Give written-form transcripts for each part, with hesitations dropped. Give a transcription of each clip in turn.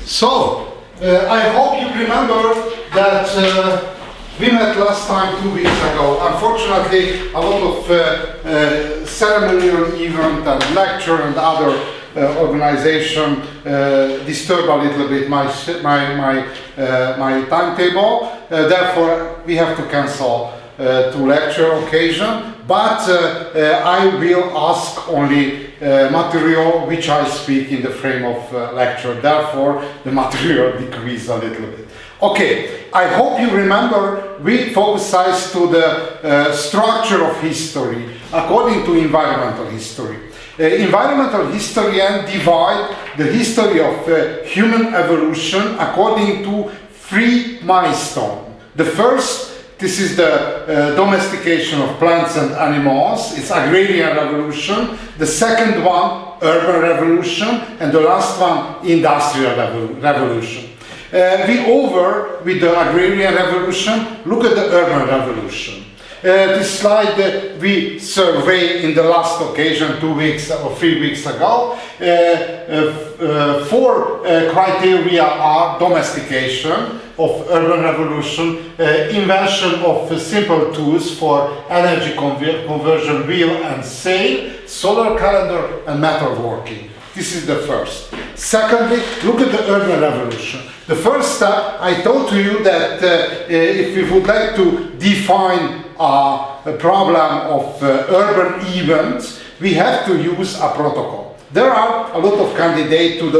So, I hope you remember that we met last time 2 weeks ago. Unfortunately, a lot of ceremonial event and lecture and other organization disturb a little bit my timetable. Therefore, we have to cancel to lecture occasion. But I will ask only material which I speak in the frame of lecture. Therefore, the material decreases a little bit. Okay, I hope you remember we focused to the structure of history according to environmental history. Environmental historians divide the history of human evolution according to 3 milestones. The first, this is the domestication of plants and animals. It's agrarian revolution. The second one, urban revolution, and the last one, industrial revolution. We over with the agrarian revolution. Look at the urban revolution. This slide we surveyed in the last occasion 2 weeks or 3 weeks ago. 4 criteria are domestication of urban revolution, invention of simple tools for energy conversion, wheel and sail, solar calendar and metalworking. This is the first. Secondly, look at the urban revolution. The first step, I told to you that if we would like to define a problem of urban events, we have to use a protocol. There are a lot of candidates to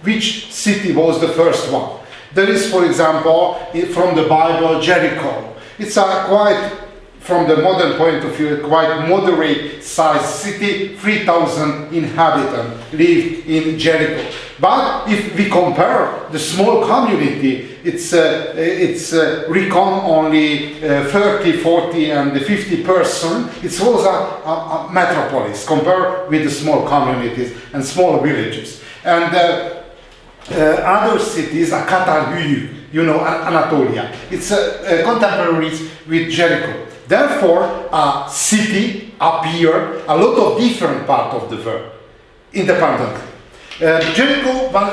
which city was the first one. There is, for example, from the Bible, Jericho. It's a quite, from the modern point of view, quite moderate sized city, 3,000 inhabitants live in Jericho. But if we compare the small community, it's recon only 30, 40 and 50 person. It's also a metropolis compared with the small communities and small villages. And other cities are Katalhyu, you know, Anatolia. It's contemporaries with Jericho. Therefore, a city appear a lot of different parts of the world, independently. Jericho, one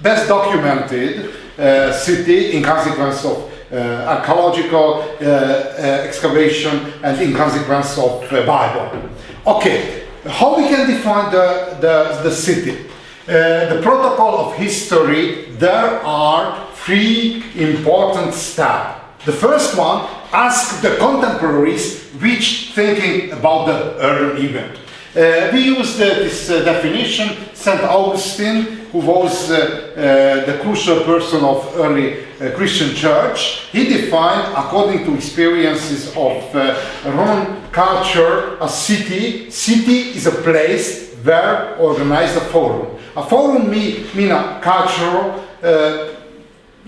best documented city in consequence of archaeological excavation and in consequence of Bible. Okay, how we can define the city? The protocol of history, there are 3 important steps. The first one, ask the contemporaries which thinking about the urban event. We use this definition. St. Augustine, who was the crucial person of early Christian church, he defined, according to experiences of Roman culture, a city. City is a place where organized a forum. A forum mean a cultural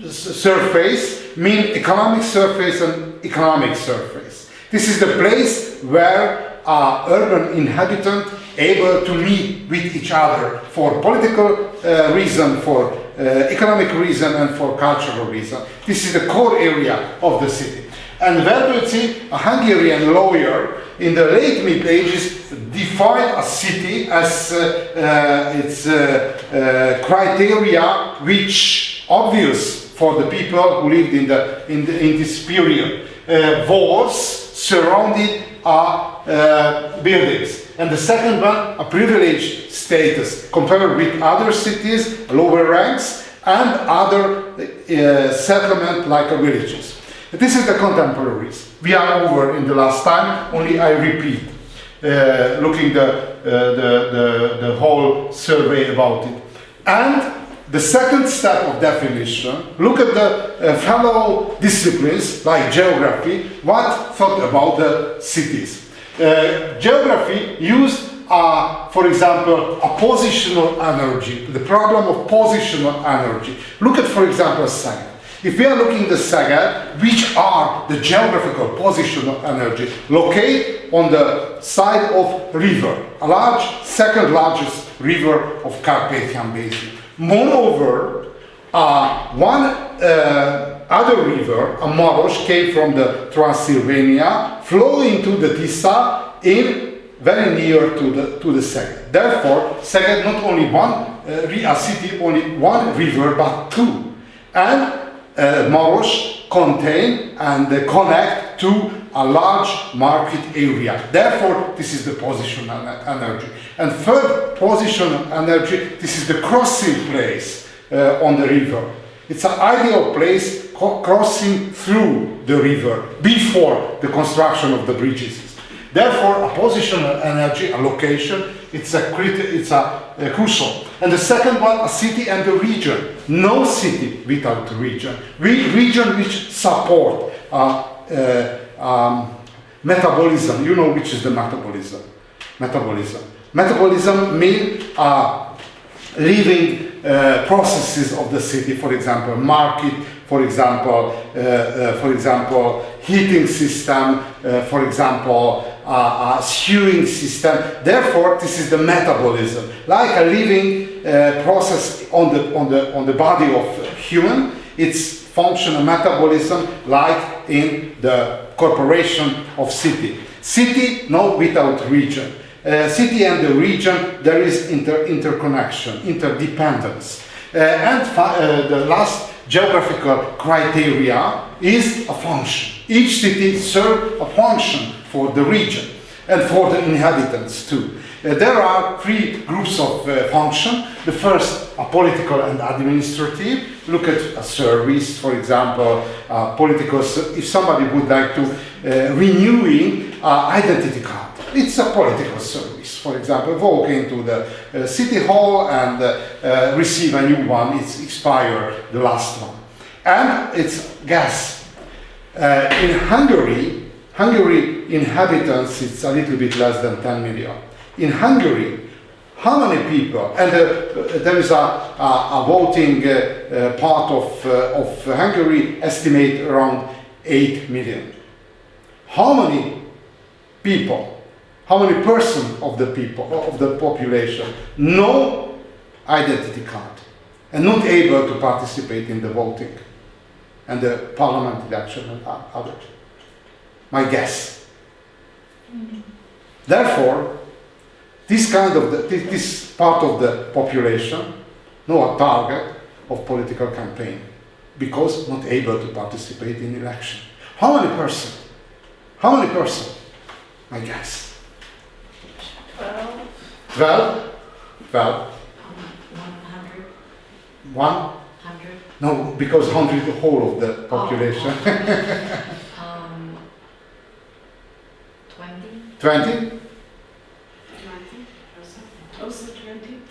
surface, mean economic surface and economic surface. This is the place where urban inhabitant able to meet with each other for political reason, for economic reason and for cultural reason. This is the core area of the city. And Verbőci, a Hungarian lawyer, in the late Middle Ages defined a city as its criteria which obvious for the people who lived in this period. Walls surrounded buildings. And the second one, a privileged status compared with other cities, lower ranks, and other settlement like villages. This is the contemporaries. We are over in the last time, only I repeat, looking the whole survey about it. And the second step of definition, look at the fellow disciplines like geography, what thought about the cities. Geography used, for example, a positional energy, the problem of positional energy. Look at, for example, Szeged. If we are looking at the Szeged, which are the geographical positional energy, locate on the side of river, a large, second largest river of Carpathian Basin. Moreover, one other river, a Maros, came from the Transylvania, flowing to the Tisza in very near to the Szeged. Therefore, Szeged not only one a city only one river but two, and Maros contain and connect to a large market area. Therefore, this is the positional energy. And third positional energy, this is the crossing place on the river. It's an ideal place crossing through the river before the construction of the bridges. Therefore, a positional energy, a location, it's a crucial. And the second one, a city and a region. No city without a region. Region which support metabolism. You know which is the metabolism. Metabolism means living processes of the city. For example, market. For example, heating system. For example, sewing system. Therefore, this is the metabolism, like a living process on the body of human. It's functional metabolism, like in the corporation of city. City, no, without region. City and the region, there is interconnection, interdependence. And the last geographical criteria is a function. Each city serves a function for the region and for the inhabitants too. There are three groups of function. The first, political and administrative. Look at a service, for example, if somebody would like to renewing identity card. It's a political service. For example, walk into the city hall and receive a new one. It's expired, the last one. And it's gas. In Hungary inhabitants, it's a little bit less than 10 million. In Hungary, how many people, and there is a voting part of Hungary, estimate around 8 million. How many people, how many percent of the people, of the population, no identity card and not able to participate in the voting and the parliament election and others? My guess. Therefore, this part of the population, no a target of political campaign, because not able to participate in election. How many person? How many person? My guess. 12. 12? 12. 100. 100? No, because 100 is the whole of the population. 20. 20?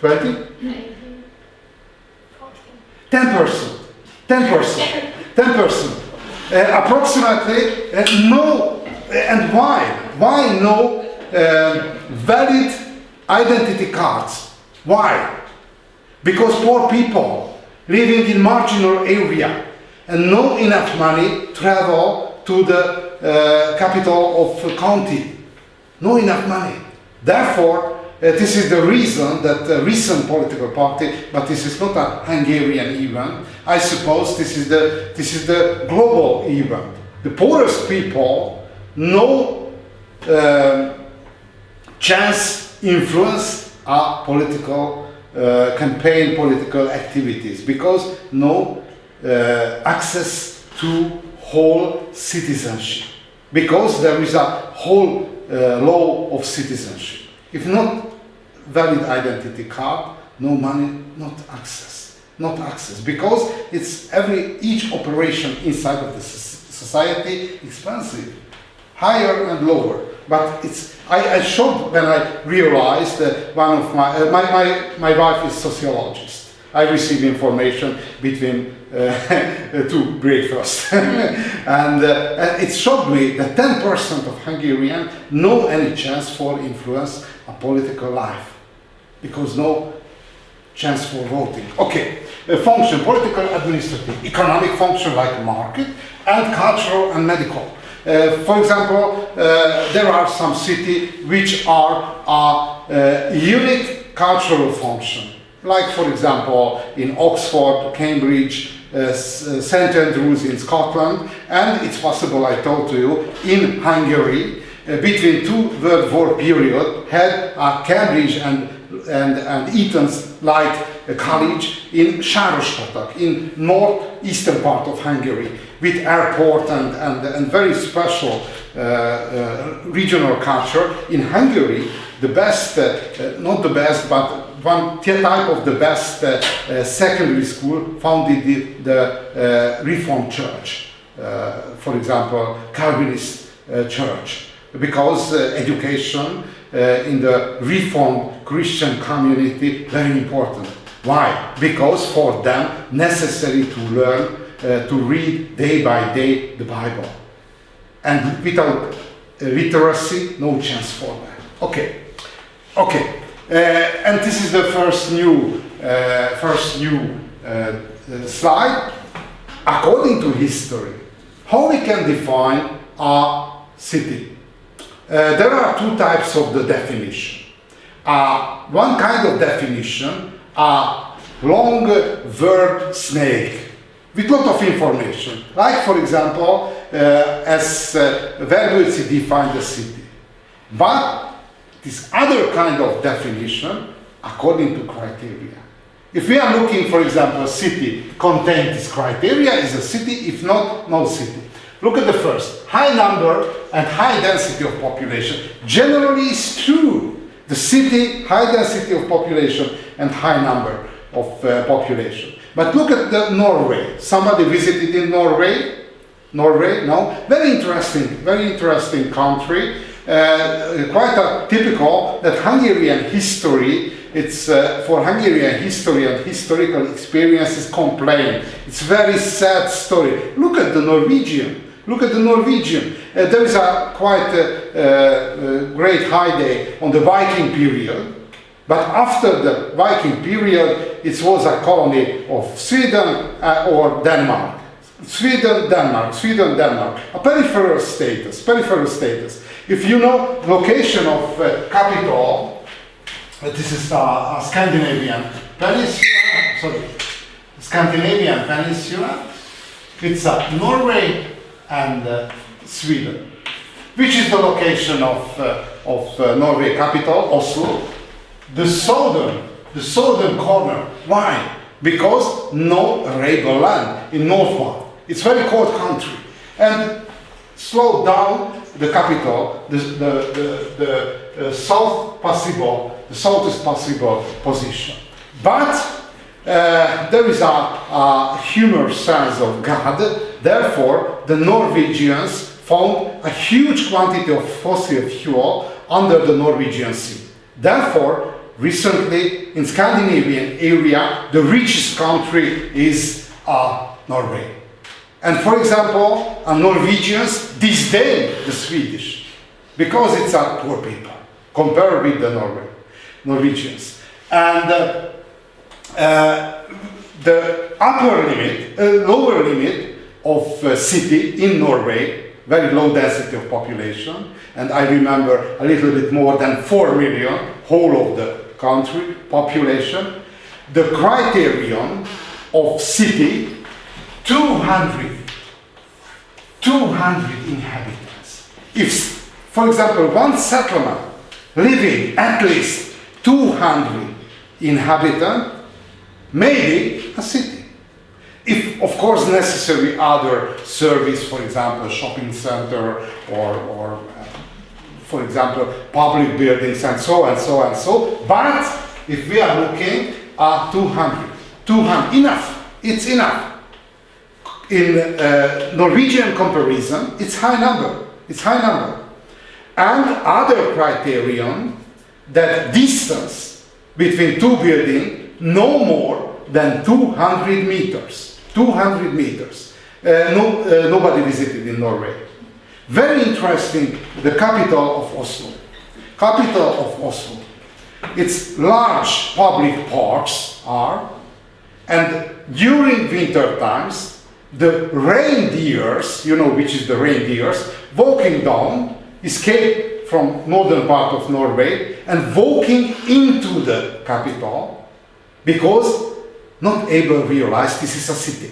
20. 20? 10%. 10%. 10%. Approximately, no. And why? Why no valid identity cards? Why? Because poor people living in marginal area and no enough money travel to the capital of county. No enough money. Therefore, this is the reason that the recent political party, but this is not a Hungarian event. I suppose this is the global event. The poorest people no chance influence our political campaign, political activities, because no access to whole citizenship, because there is a whole law of citizenship. If not valid identity card, no money, not access, because it's each operation inside of the society expensive, higher and lower. But I shocked when I realized that one of my wife is sociologist. I receive information between two breakfasts. And it shocked me that 10% of Hungarians no any chance for influence a political life, because no chance for voting. Okay, function, political, administrative, economic function like market, and cultural and medical. For example, there are some cities which are a unique cultural function. Like, for example, in Oxford, Cambridge, St. Andrews in Scotland, and it's possible, I told to you, in Hungary, between two World War period, had Cambridge and Eton's like college in Sarospatak, in northeastern part of Hungary, with airport and very special regional culture. In Hungary, the best, not the best, but one type of the best secondary school founded the Reformed Church, for example, Calvinist church, because education in the Reformed Christian community very important. Why? Because for them necessary to learn to read day by day the Bible, and without literacy, no chance for them. Okay. And this is the first new slide. According to history, how we can define a city? There are two types of the definition. One kind of definition, a long word snake with lot of information. Like, for example, as Vergőci defined the city. But this other kind of definition, according to criteria. If we are looking, for example, a city contains this criteria, is a city, if not, no city. Look at the first, high number and high density of population. Generally it's true. The city, high density of population and high number of population. But look at the Norway. Somebody visited in Norway? Norway, no? Very interesting country. Quite a typical that Hungarian history, it's for Hungarian history and historical experiences complain. It's very sad story. Look at the Norwegian. There is a quite great heyday on the Viking period. But after the Viking period, it was a colony of Sweden or Denmark. Sweden, Denmark. A peripheral status. If you know location of capital, this is a Scandinavian peninsula. Scandinavian peninsula. It's Norway and Sweden. Which is the location of Norway capital, Oslo? The southern corner. Why? Because no arable land in northward. It's very cold country, and slow down the capital, the southest possible position. But there is a humor sense of God. Therefore, the Norwegians found a huge quantity of fossil fuel under the Norwegian Sea. Therefore, recently in Scandinavian area, the richest country is Norway. And for example, Norwegians disdain the Swedish because it's a poor people compared with the Norwegians. And the lower limit of city in Norway, very low density of population, and I remember a little bit more than 4 million, whole of the country population. The criterion of city, 200 inhabitants. If, for example, one settlement living at least 200 inhabitants, maybe a city. If, of course, necessary other service, for example, shopping center or for example, public buildings and so. But if we are looking at 200, enough. It's enough. In Norwegian comparison, it's high number. And other criterion, that distance between two buildings no more than 200 meters. Nobody visited in Norway. Very interesting, the capital of Oslo. Its large public parks are, and during winter times, the reindeers, you know which is the reindeers, walking down, escape from northern part of Norway and walking into the capital because not able to realize this is a city.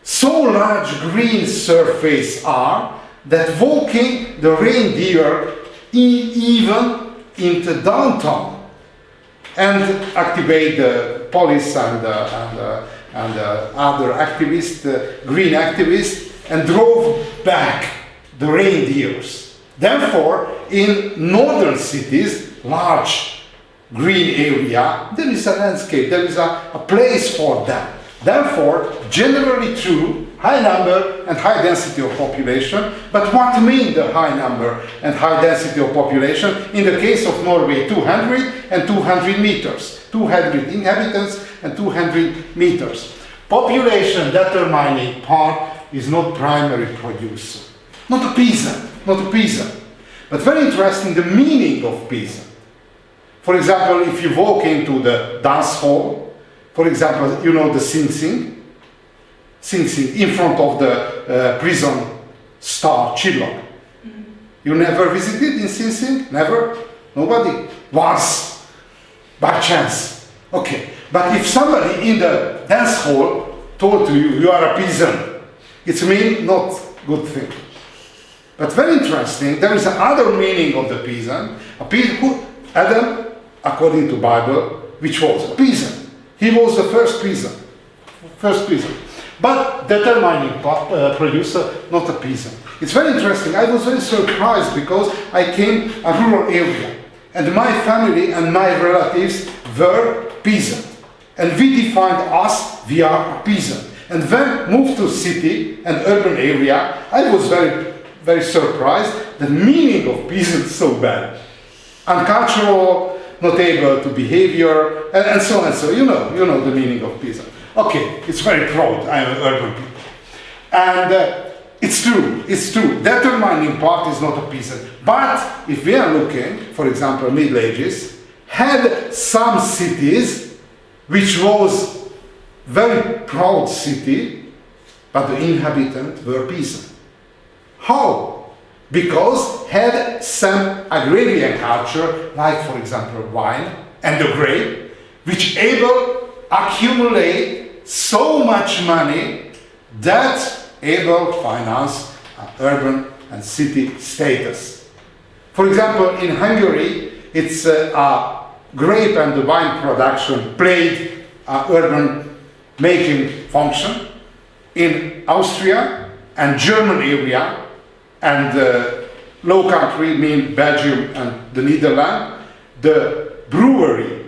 So large green surface are that walking the reindeer even into downtown and activate the police and other activists, green activists, and drove back the reindeers. Therefore, in northern cities, large green area, there is a landscape, there is a place for them. Therefore, generally true, high number and high density of population. But what mean the high number and high density of population? In the case of Norway, 200 and 200 meters. 200 inhabitants and 200 meters. Population determining part is not primary producer. Not a peasant, not a peasant. But very interesting, the meaning of peasant. For example, if you walk into the dance hall, for example, you know the Sing Sing? Sing Sing, in front of the prison star, Chilok. You never visited in Sing Sing? Never? Nobody? Once, by chance. Okay, but if somebody in the dance hall told to you, you are a peasant, it means not good thing. But very interesting, there is another meaning of the peasant. A peasant who, Adam, according to Bible, which was a peasant. He was the first peasant. First peasant. But determining producer, not a peasant. It's very interesting. I was very surprised because I came a rural area. And my family and my relatives were peasant. And we defined us, we are a peasant. And when moved to city and urban area, I was very, very surprised. The meaning of peasant is so bad. Uncultural, not able to behavior, and so on and so. You know the meaning of peasant. Okay, it's very proud. I am an urban people. And it's true. Determining part is not a peasant. But if we are looking, for example, Middle Ages, had some cities which was very proud city, but the inhabitants were peasant. How? Because had some agrarian culture, like for example wine and the grape, which able accumulate so much money that able finance urban and city status. For example, in Hungary, it's a grape and the wine production played urban making function. In Austria and German area, and Low Country, mean Belgium and the Netherlands, the brewery,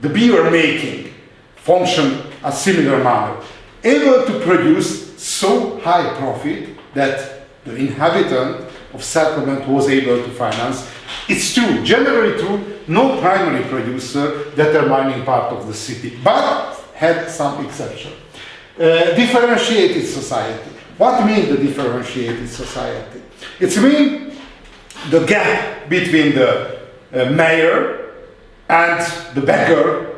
the beer making function a similar manner, able to produce so high profit that the inhabitant of settlement was able to finance. It's true, generally true, no primary producer determining part of the city, but had some exception. Differentiated society. What means the differentiated society? It means the gap between the mayor and the beggar,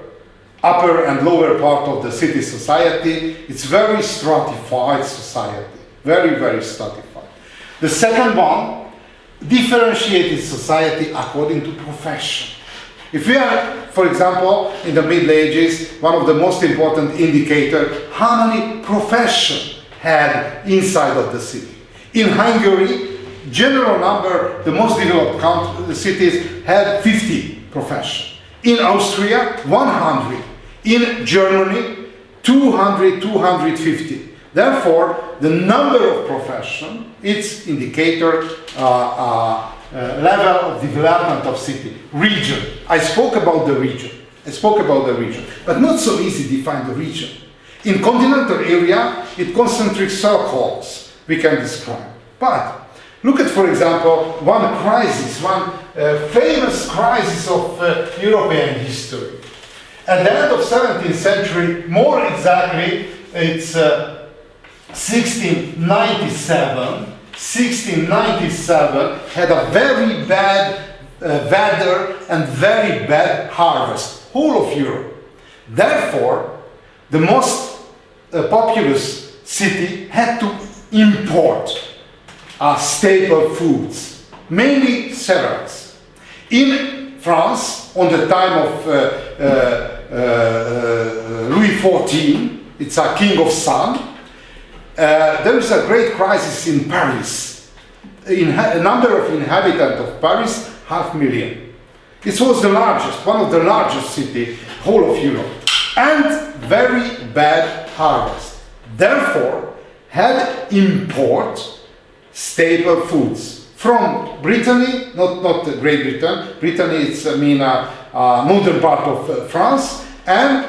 upper and lower part of the city society. It's very stratified society, very, very stratified. The second one, differentiated society according to profession. If we are, for example, in the Middle Ages, one of the most important indicators, how many professions had inside of the city. In Hungary, general number, the most developed cities had 50 professions. In Austria, 100. In Germany, 200, 250. Therefore, the number of professions, its indicator, level of development of city, region. I spoke about the region. But not so easy to define the region. In continental area, it concentric circles we can describe. But look at, for example, one crisis, one famous crisis of European history. At the end of 17th century, more exactly, it's 1697. 1697 had a very bad weather and very bad harvest, whole of Europe. Therefore, the most populous city had to import staple foods, mainly cereals. In France, on the time of Louis XIV, it's a king of sun, there is a great crisis in Paris. A number of inhabitants of Paris, 500,000. It was the largest, one of the largest cities, whole of Europe. and very bad harvest. Therefore, had import staple foods from Brittany, not Great Britain. Brittany, it's northern part of France, and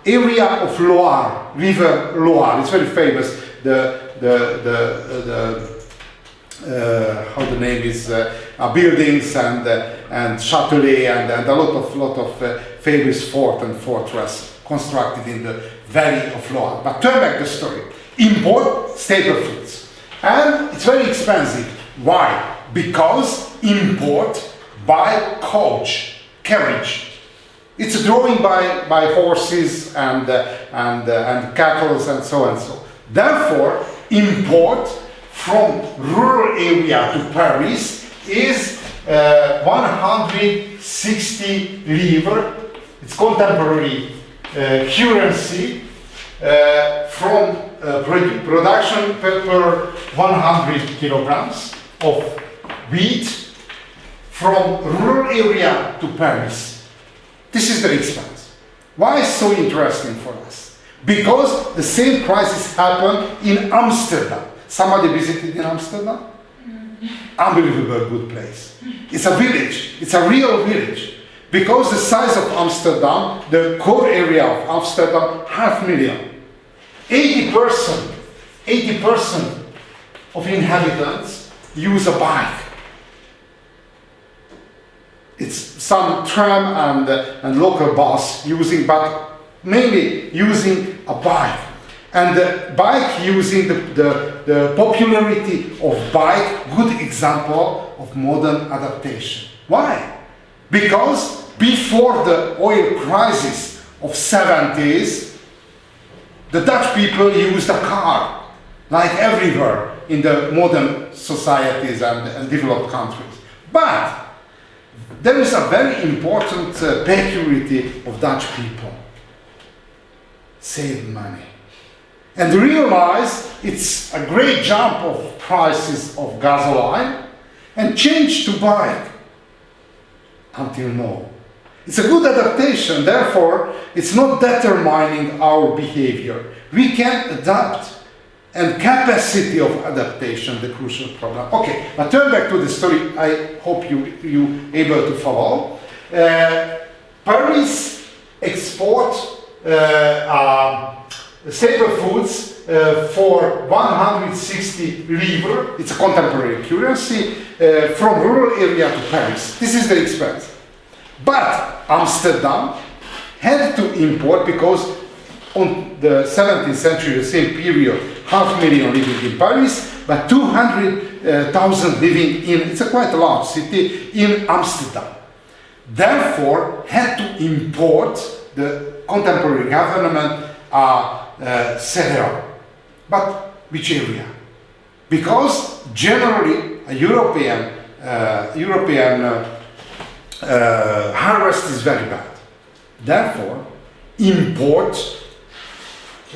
area of Loire, River Loire. It's very famous. How the name is, buildings and Châtelet and a lot of famous fort and fortress constructed in the valley of Loire. But turn back the story. Import staple foods. And it's very expensive. Why? Because import by coach, carriage. It's a drawing by horses and cattle and so and so. Therefore, import from rural area to Paris is 160 livres. It's contemporary currency from production per 100 kilograms of wheat from rural area to Paris. This is the expense. Why is so interesting for us? Because the same crisis happened in Amsterdam. Somebody visited in Amsterdam? Unbelievable good place. It's a village. It's a real village. Because the size of Amsterdam, the core area of Amsterdam, 500,000. 80% of inhabitants use a bike. It's some tram and local bus using, but mainly using a bike. And the bike using the popularity of bike, good example of modern adaptation. Why? Because before the oil crisis of 70s, the Dutch people used a car, like everywhere in the modern societies and developed countries. But there is a very important peculiarity of Dutch people. Save money. And realize it's a great jump of prices of gasoline and change to bike. Until now. It's a good adaptation, therefore it's not determining our behavior. We can adapt, and capacity of adaptation, the crucial problem. Okay, but turn back to the story. I hope you able to follow. Paris export staple foods for 160 livres. It's a contemporary currency from rural area to Paris. This is the expense. But Amsterdam had to import because on the 17th century, the same period, 500,000 living in Paris, but 200,000 living in, it's a quite large city, in Amsterdam. Therefore, had to import the contemporary government cereal. But which area? Because generally a European harvest is very bad. Therefore, import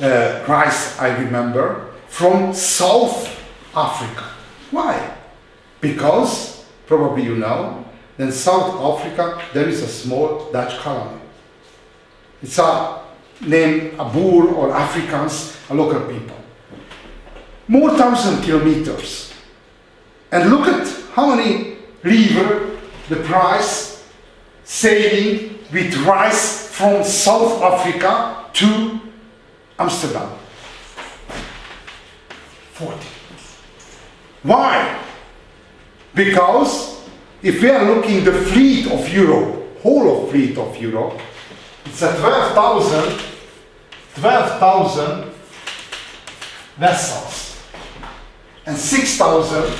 rice, I remember, from South Africa. Why? Because, probably you know, in South Africa there is a small Dutch colony. It's named a Boer or Afrikaans, a local people. More 1,000 kilometers. And look at how many livres the price sailing with rice from South Africa to Amsterdam. 40. Why? Because if we are looking the fleet of Europe, whole of fleet of Europe, it's a 12,000 vessels and 6,000,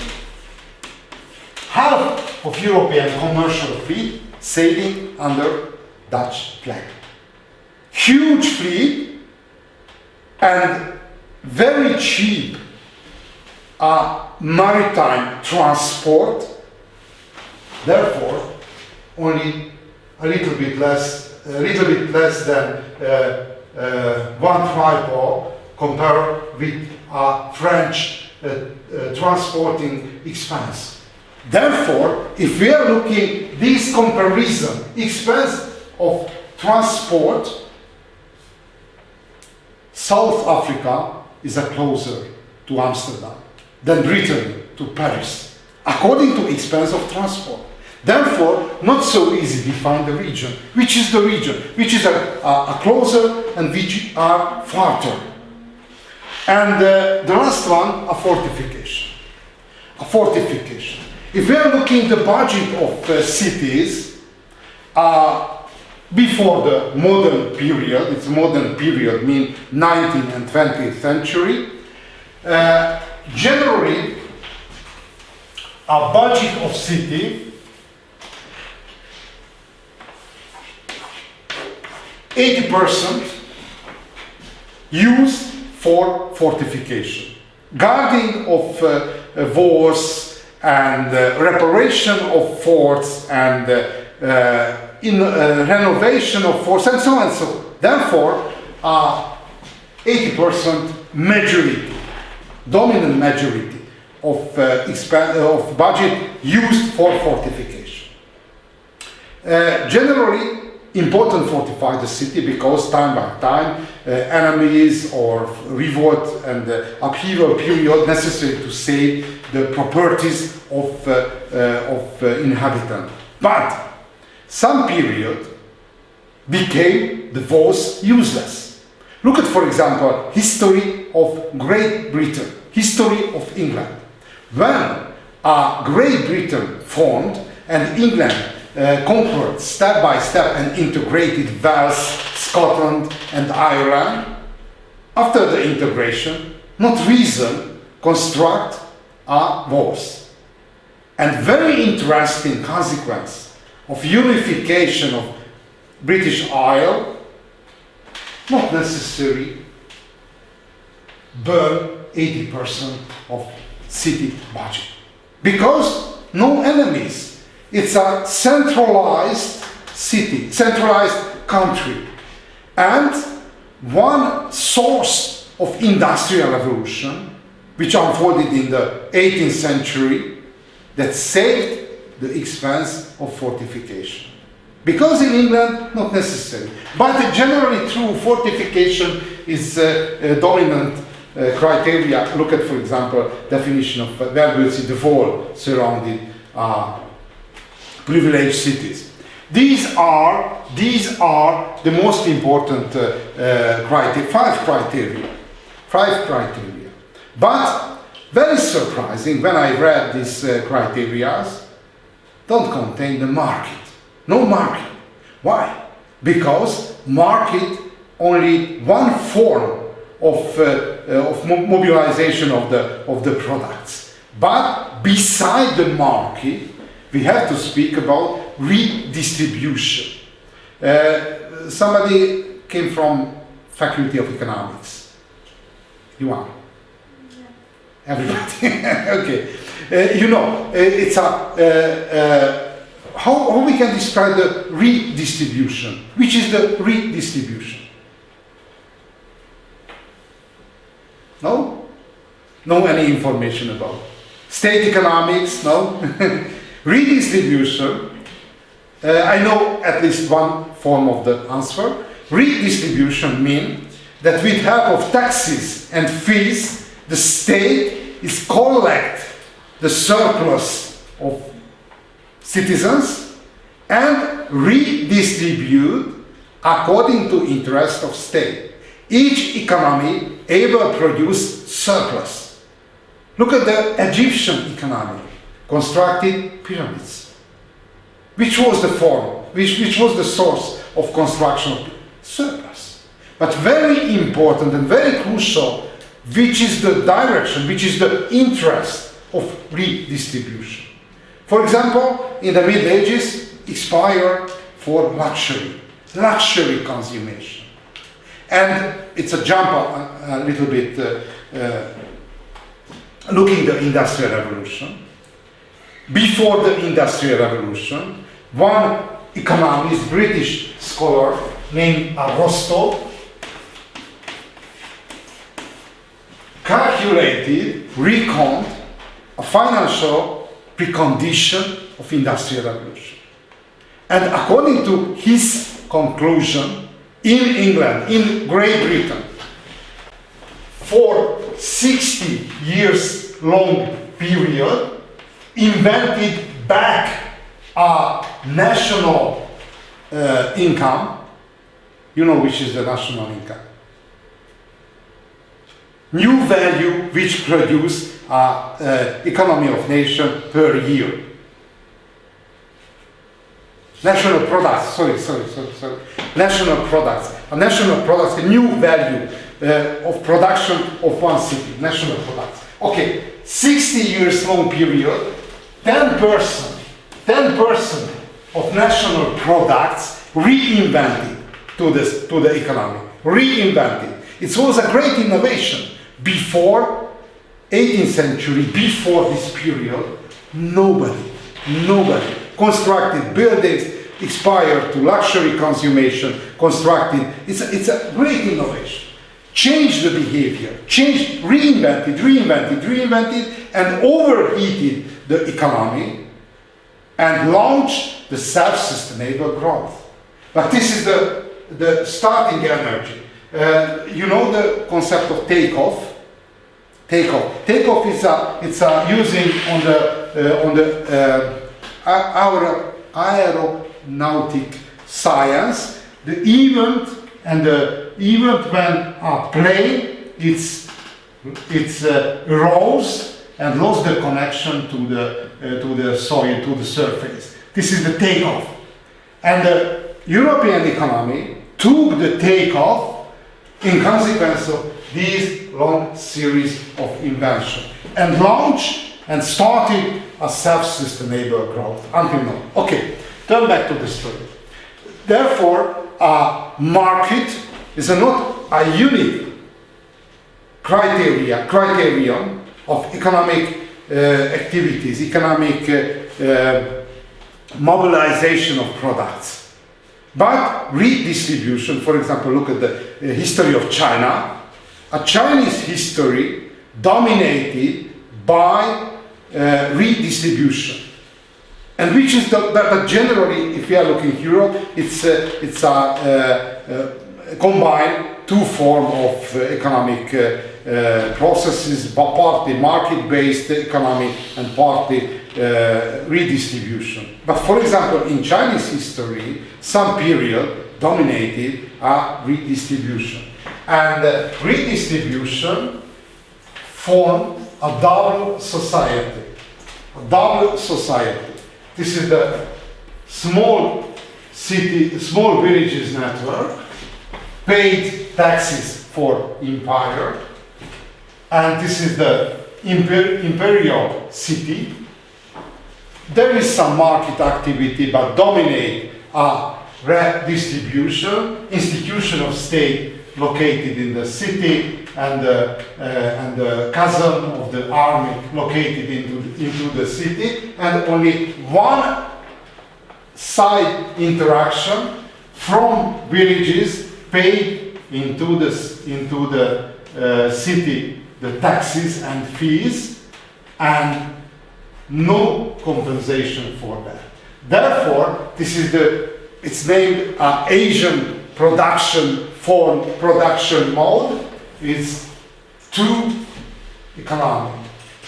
half of European commercial fleet sailing under Dutch flag. Huge fleet and very cheap maritime transport. Therefore, only a little bit less than 1 tripod compared with French transporting expense. Therefore, if we are looking this comparison, expense of transport South Africa is a closer to Amsterdam than Britain to Paris, according to expense of transport. Therefore, not so easy to define the region. Which is the region? Which is a closer and which are farther? And the last one, a fortification. A fortification. If we are looking at the budget of cities before the modern period, it's modern period, mean 19th and 20th century, generally a budget of city 80% used for fortification, guarding of wars and reparation of forts and renovation of forts and so on and so on. Therefore, 80% majority, dominant majority of budget used for fortification. Generally, important fortify the city because time by time enemies or revolt and upheaval period necessary to save the properties of inhabitants. But some period became the walls useless. Look at, for example, history of Great Britain, history of England. When Great Britain formed and England conquered step by step and integrated Wales, Scotland and Ireland, after the integration, not reason construct walls. And very interesting consequence of unification of British Isle, not necessary, burn 80% of city budget. Because no enemies. It's a centralized city, centralized country. And one source of industrial revolution, which unfolded in the 18th century, that saved the expense of fortification. Because in England, not necessary. But generally true, fortification is a dominant criteria. Look at, for example, definition of where we'll see the wall surrounding privileged cities. These are the most important five criteria. But very surprising when I read these criteria, don't contain the market. No market. Why? Because market only one form of mobilization of the products. But beside the market, we have to speak about redistribution. Somebody came from Faculty of Economics. You are? Yeah. Everybody? Okay. It's how we can describe the redistribution. Which is the redistribution? No? No any information about. State economics? No? Redistribution, I know at least one form of the answer. Redistribution means that with help of taxes and fees, the state is collect the surplus of citizens and redistribute according to interest of state. Each economy able to produce surplus. Look at the Egyptian economy. Constructed pyramids. Which was the form? Which was the source of construction of surplus? But very important and very crucial, which is the direction, which is the interest of redistribution. For example, in the Middle Ages, expired for luxury consumption. And it's a jump a little bit looking at the Industrial Revolution. Before the Industrial Revolution, one economist, British scholar named Rostov, reckoned a financial precondition of Industrial Revolution. And according to his conclusion, in England, in Great Britain, for 60 years long period, invented back a national income. You know which is the national income? New value which produce economy of nation per year. National products, sorry. National products. A national products, a new value of production of one city. National products. Okay, 60 years long period, 10% of national products reinvented to the economy. Reinvented. It was a great innovation. Before 18th century, before this period, nobody constructed buildings expired to luxury consummation, constructed. It's a great innovation. Changed the behavior, reinvented, and overheated the economy and launched the self-sustainable growth. But this is the starting energy. You know the concept of takeoff. Takeoff is using on the aeronautic science the event when a plane it's rose and lost the connection to the soil, to the surface. This is the takeoff, and the European economy took the takeoff in consequence of these long series of inventions and launched and started a self-sustainable growth until now. Okay, turn back to the story. Therefore, a market is not a unique criterion of economic activities, economic mobilization of products. But redistribution, for example, look at the history of China. A Chinese history dominated by redistribution, and which is but generally, if we are looking at Europe, it's combined two forms of economic processes, partly market-based economy and partly redistribution. But for example, in Chinese history, some period dominated redistribution. And redistribution formed a double society. This is the small villages network, paid taxes for empire, and this is the imperial city. There is some market activity, but dominate redistribution, institution of state located in the city, and the cousin of the army located into the city, and only one side interaction from villages paid into the city the taxes and fees, and no compensation for that. Therefore, it's named Asian production mode. It's two economy,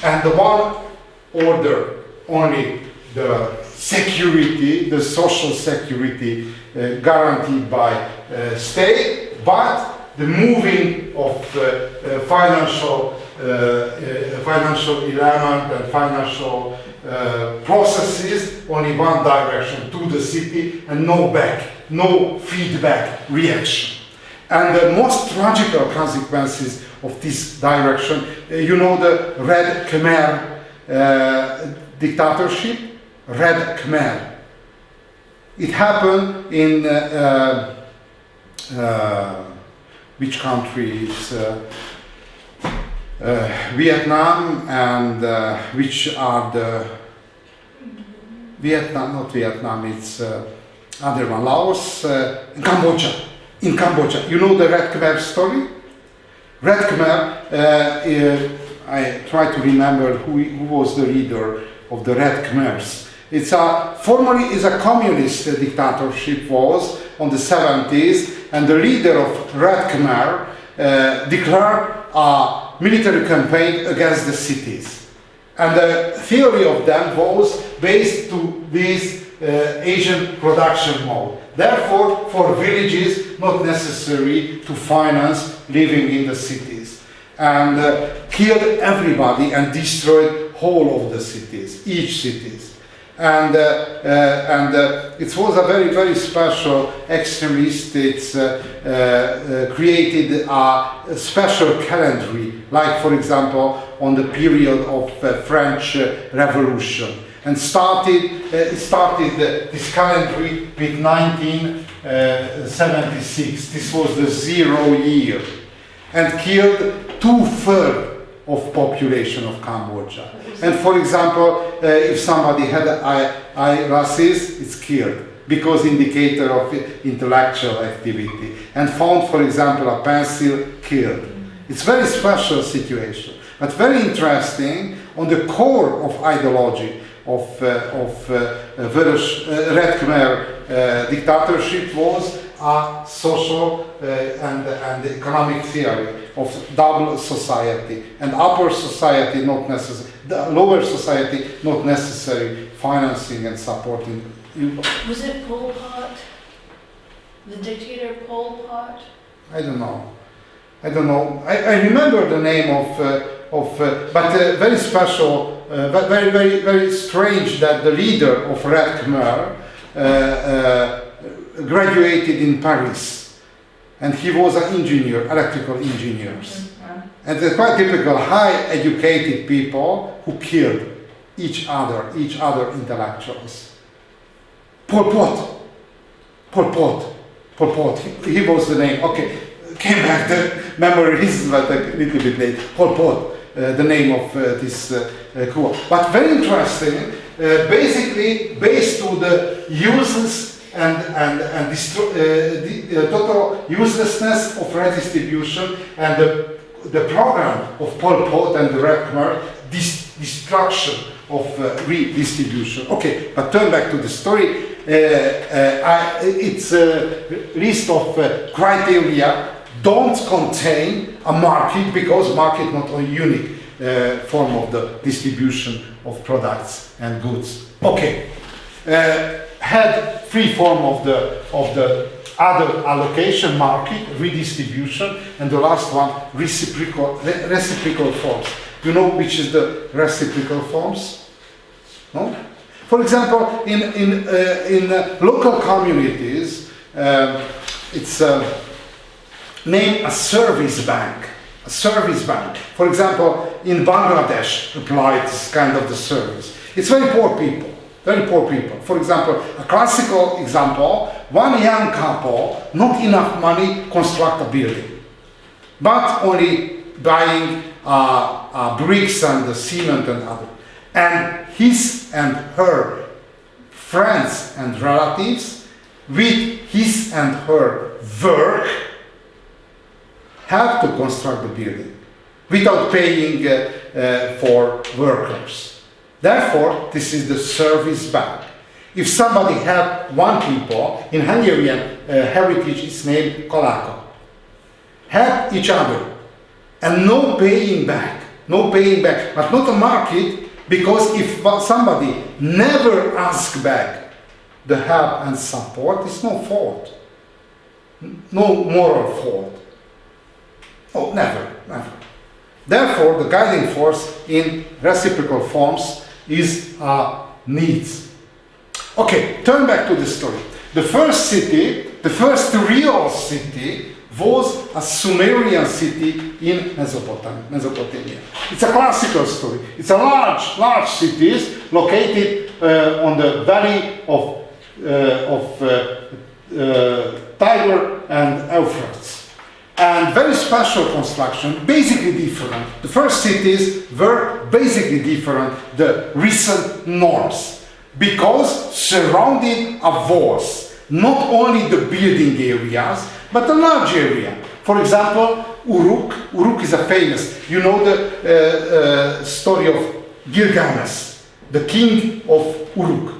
and the one order only the security, the social security guaranteed by state, but the moving of financial element and financial processes only one direction to the city, and no feedback reaction. And the most tragical consequences of this direction, you know the Red Khmer dictatorship, Red Khmer. It happened in which country? It's Vietnam, and which are the not Vietnam, it's other one, Laos, Cambodia. In Cambodia, you know the Red Khmer story? Red Khmer, I try to remember who was the leader of the Red Khmers. Formerly is a communist dictatorship was on the 70s, and the leader of Red Khmer declared a military campaign against the cities. And the theory of them was based to this Asian production mode. Therefore, for villages, not necessary to finance living in the cities. And killed everybody and destroyed whole of the cities, each cities. And it was a very, very special extremist. It's created a special calendar, like for example on the period of French Revolution, and it started this calendar with 1976. This was the 0 year, and killed 2/3 of population of Cambodia. And for example, if somebody had eye glasses, it's killed because indicator of intellectual activity. And found, for example, a pencil, killed. It's very special situation, but very interesting. On the core of ideology of Red Khmer dictatorship was a social and economic theory of double society, and upper society not necessary, the lower society not necessary financing and supporting. Was it Pol Pot? The dictator Pol Pot? I don't know. I remember the name but very special, but very strange that the leader of Red Khmer graduated in Paris. And he was an engineer, electrical engineers. And they're quite typical high educated people who killed each other intellectuals. Pol Pot, he was the name. Okay, came back the memories, but a little bit late. Pol Pot, the name of this coup. But very interesting, basically based to the useless and total uselessness of redistribution, and the program of Pol Pot and the Red Khmer, destruction of redistribution. Okay, but turn back to the story. It's a list of criteria don't contain a market, because market not a unique form of the distribution of products and goods. Okay. Had free form of the other allocation market, redistribution, and the last one reciprocal forms. You know which is the reciprocal forms? No? For example, in local communities, it's named a service bank. A service bank. For example, in Bangladesh, applied this kind of the service. It's very poor people. Very poor people. For example, a classical example, one young couple, not enough money, construct a building, but only buying bricks and the cement and other. And his and her friends and relatives, with his and her work, have to construct the building without paying for workers. Therefore, this is the service bank. If somebody have one people, in Hungarian heritage it's named Kalaka, help each other, and no paying back, but not a market, because if somebody never asks back the help and support, it's no fault, no moral fault. Oh, never. Therefore, the guiding force in reciprocal forms is needs. Okay, turn back to the story. The first city, the first real city, was a Sumerian city in Mesopotamia. It's a classical story. It's a large cities located on the valley of Tiber and Euphrates. And very special construction, basically different. The first cities were basically different, the recent norms, because surrounded a walls, not only the building areas, but a large area. For example, Uruk. Uruk is a famous, you know the story of Gilgamesh, the king of Uruk.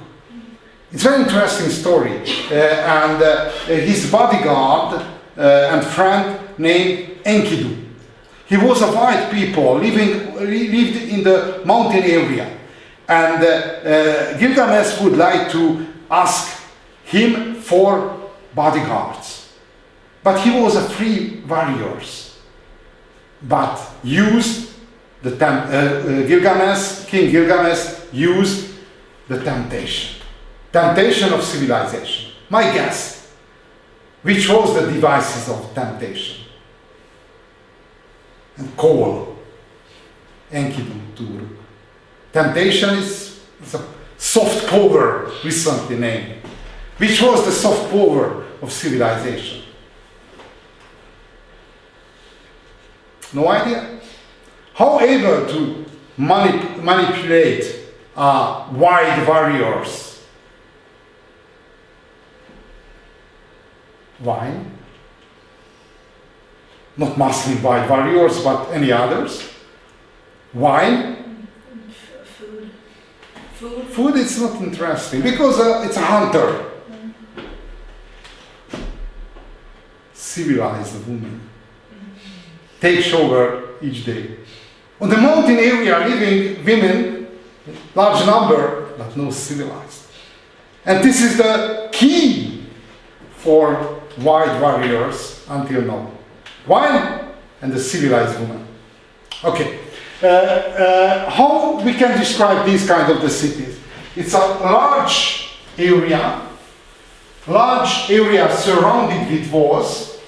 It's a very interesting story. And his bodyguard and friend named Enkidu. He was a white people lived in the mountain area. And Gilgamesh would like to ask him for bodyguards. But he was a free warrior. But King Gilgamesh used the temptation of civilization. My guess, which was the devices of temptation? And coal, Enkidu Turu. Temptation is a soft power, recently named. Which was the soft power of civilization? No idea? How able to manipulate white warriors? Why? Not Muslim white warriors, but any others. Why? Food is not interesting because it's a hunter. Civilized woman takes over each day. On the mountain area living women, large number, but no civilized. And this is the key for white warriors until now. Wine and the civilized woman. Okay. How we can describe these kind of the cities? It's a large area surrounded with walls,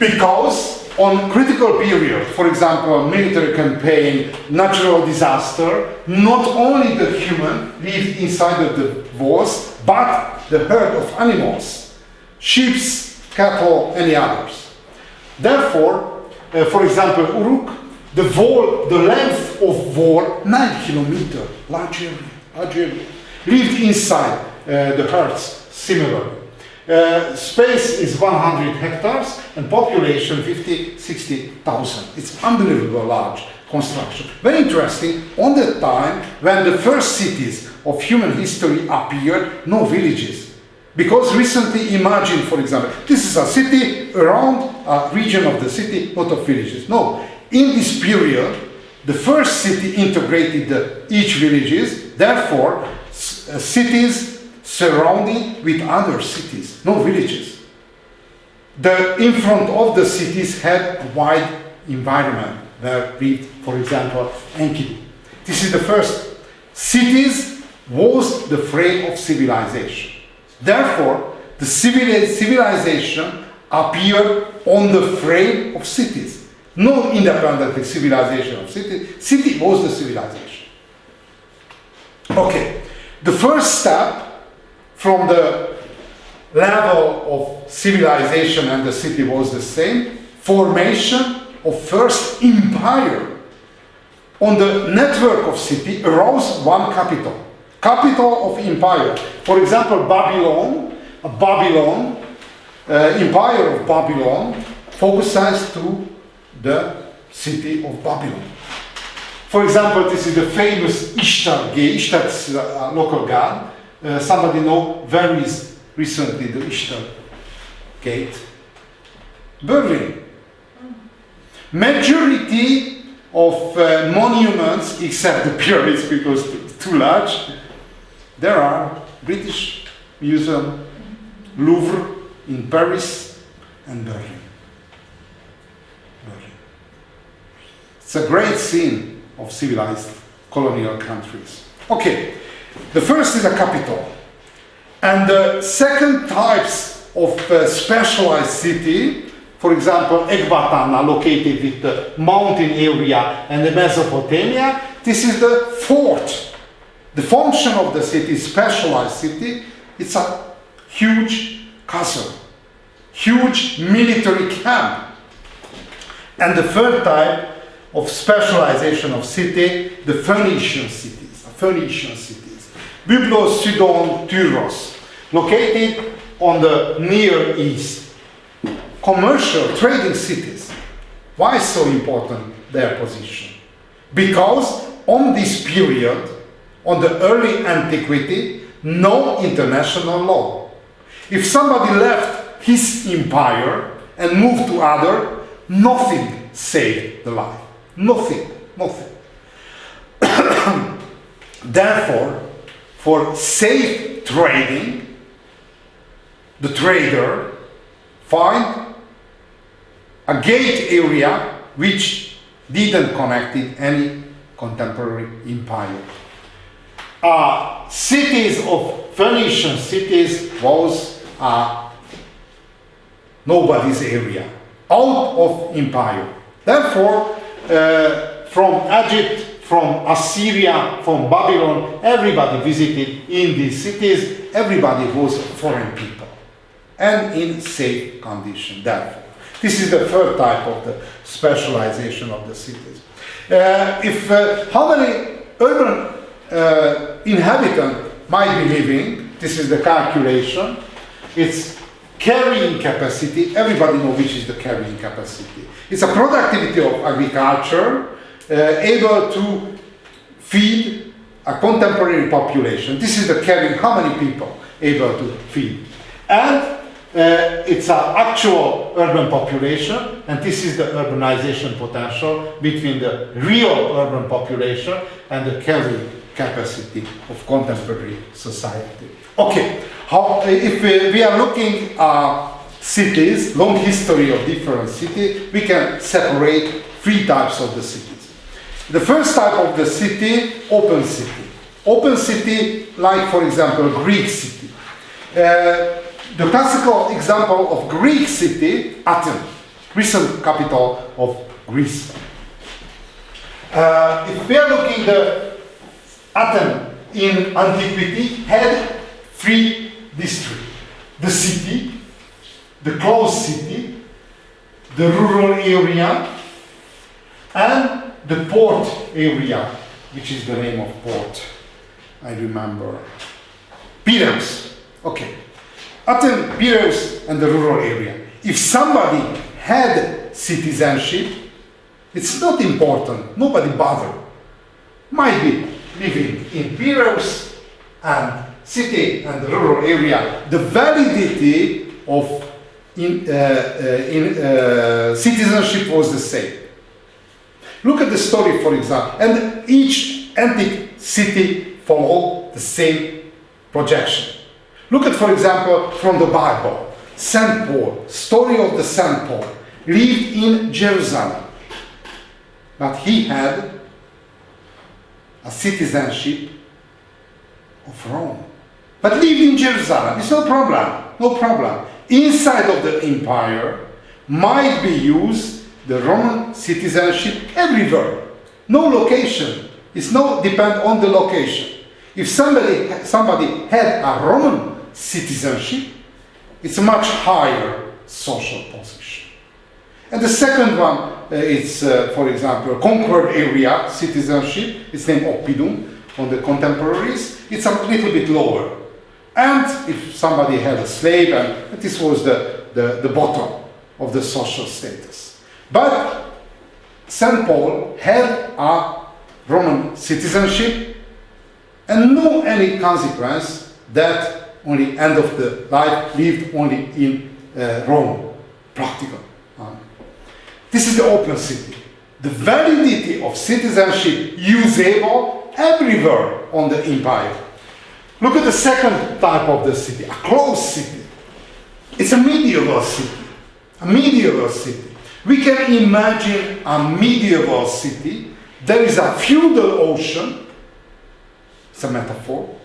because on critical period, for example, military campaign, natural disaster, not only the human lived inside of the walls, but the herd of animals, sheep, cattle, any others. Therefore, for example, Uruk, the length of wall, 9 kilometers, large area, lived inside the herds, similarly. Space is 100 hectares and population 50-60,000. It's unbelievable large construction. Very interesting, on the time when the first cities of human history appeared, no villages. Because recently, imagine, for example, this is a city, around a region of the city, lot of villages. No, in this period, the first city integrated each villages, therefore, cities surrounded with other cities, no villages. In front of the cities had a wide environment where lived, for example, Enkidu. This is the first. Cities was the frame of civilization. Therefore, the civilization appeared on the frame of cities. No independent civilization of cities. City was the civilization. Okay, the first step from the level of civilization and the city was the same. Formation of first empire. On the network of city arose one capital. Capital of empire. For example, Babylon, empire of Babylon focuses to the city of Babylon. For example, this is the famous Ishtar gate. Ishtar is a local god. Somebody know where is recently the Ishtar gate? Berlin. Majority of monuments, except the pyramids because too large, there are British Museum, Louvre in Paris, and Berlin. It's a great scene of civilized colonial countries. Okay, the first is a capital. And the second types of specialized city, for example, Ecbatana, located with the mountain area and the Mesopotamia, this is the fort. The function of the city, specialized city, it's a huge castle, huge military camp. And the third type of specialization of city, the Phoenician cities. Byblos, Sidon, Tyros, located on the Near East. Commercial, trading cities. Why so important their position? Because on this period, on the early antiquity, no international law. If somebody left his empire and moved to other, Nothing saved the life. Nothing. Therefore, for safe trading, the trader find a gate area which didn't connect it any contemporary empire. Cities of Phoenician cities was nobody's area, out of empire. Therefore, from Egypt, from Assyria, from Babylon, everybody visited in these cities. Everybody was foreign people and in safe condition. Therefore, this is the third type of the specialization of the cities. How many urban inhabitants might be living? This is the calculation. It's carrying capacity. Everybody knows which is the carrying capacity. It's a productivity of agriculture, able to feed a contemporary population. This is the carrying, how many people able to feed. And it's an actual urban population, and this is the urbanization potential between the real urban population and the carrying capacity of contemporary society. Okay, if we are looking at cities, long history of different cities, we can separate three types of the cities. The first type of the city, open city. Open city, like for example, Greek city. The classical example of Greek city, Athens, recent capital of Greece. If we are looking the Athens in antiquity had three districts: the city, the closed city, the rural area, and the port area, which is the name of port. I remember. Piraeus. Okay. Athens, Piraeus, and the rural area. If somebody had citizenship, it's not important. Nobody bothered. Might be living in Piraeus and city and the rural area. The validity of citizenship was the same. Look at the story, for example, and each antique city followed the same projection. Look at, for example, from the Bible, St. Paul, story of the St. Paul, lived in Jerusalem, but he had a citizenship of Rome, but lived in Jerusalem. It's no problem. Inside of the empire might be used the Roman citizenship everywhere. No location. It's no depend on the location. If somebody had a Roman citizenship, it's a much higher social position. And the second one is, for example, conquered area citizenship. It's named Oppidum on the contemporaries. It's a little bit lower. And if somebody had a slave, and this was the bottom of the social status. But St. Paul had a Roman citizenship and no any consequence that only end of the life lived only in Rome. Practical. This is the open city. The validity of citizenship usable everywhere on the empire. Look at the second type of the city, a closed city. It's a medieval city. A medieval city. We can imagine a medieval city. There is a feudal ocean. It's a metaphor.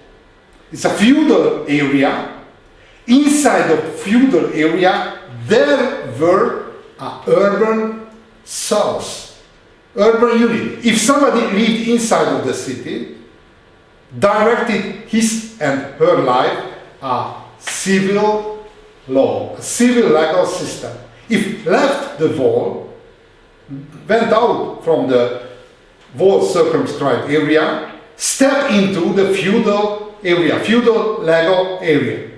It's a feudal area. Inside the feudal area, there were urban cells, urban unit. If somebody lived inside of the city, directed his and her life a civil law, a civil legal system. If left the wall, went out from the wall circumscribed area, step into the feudal area, feudal legal area.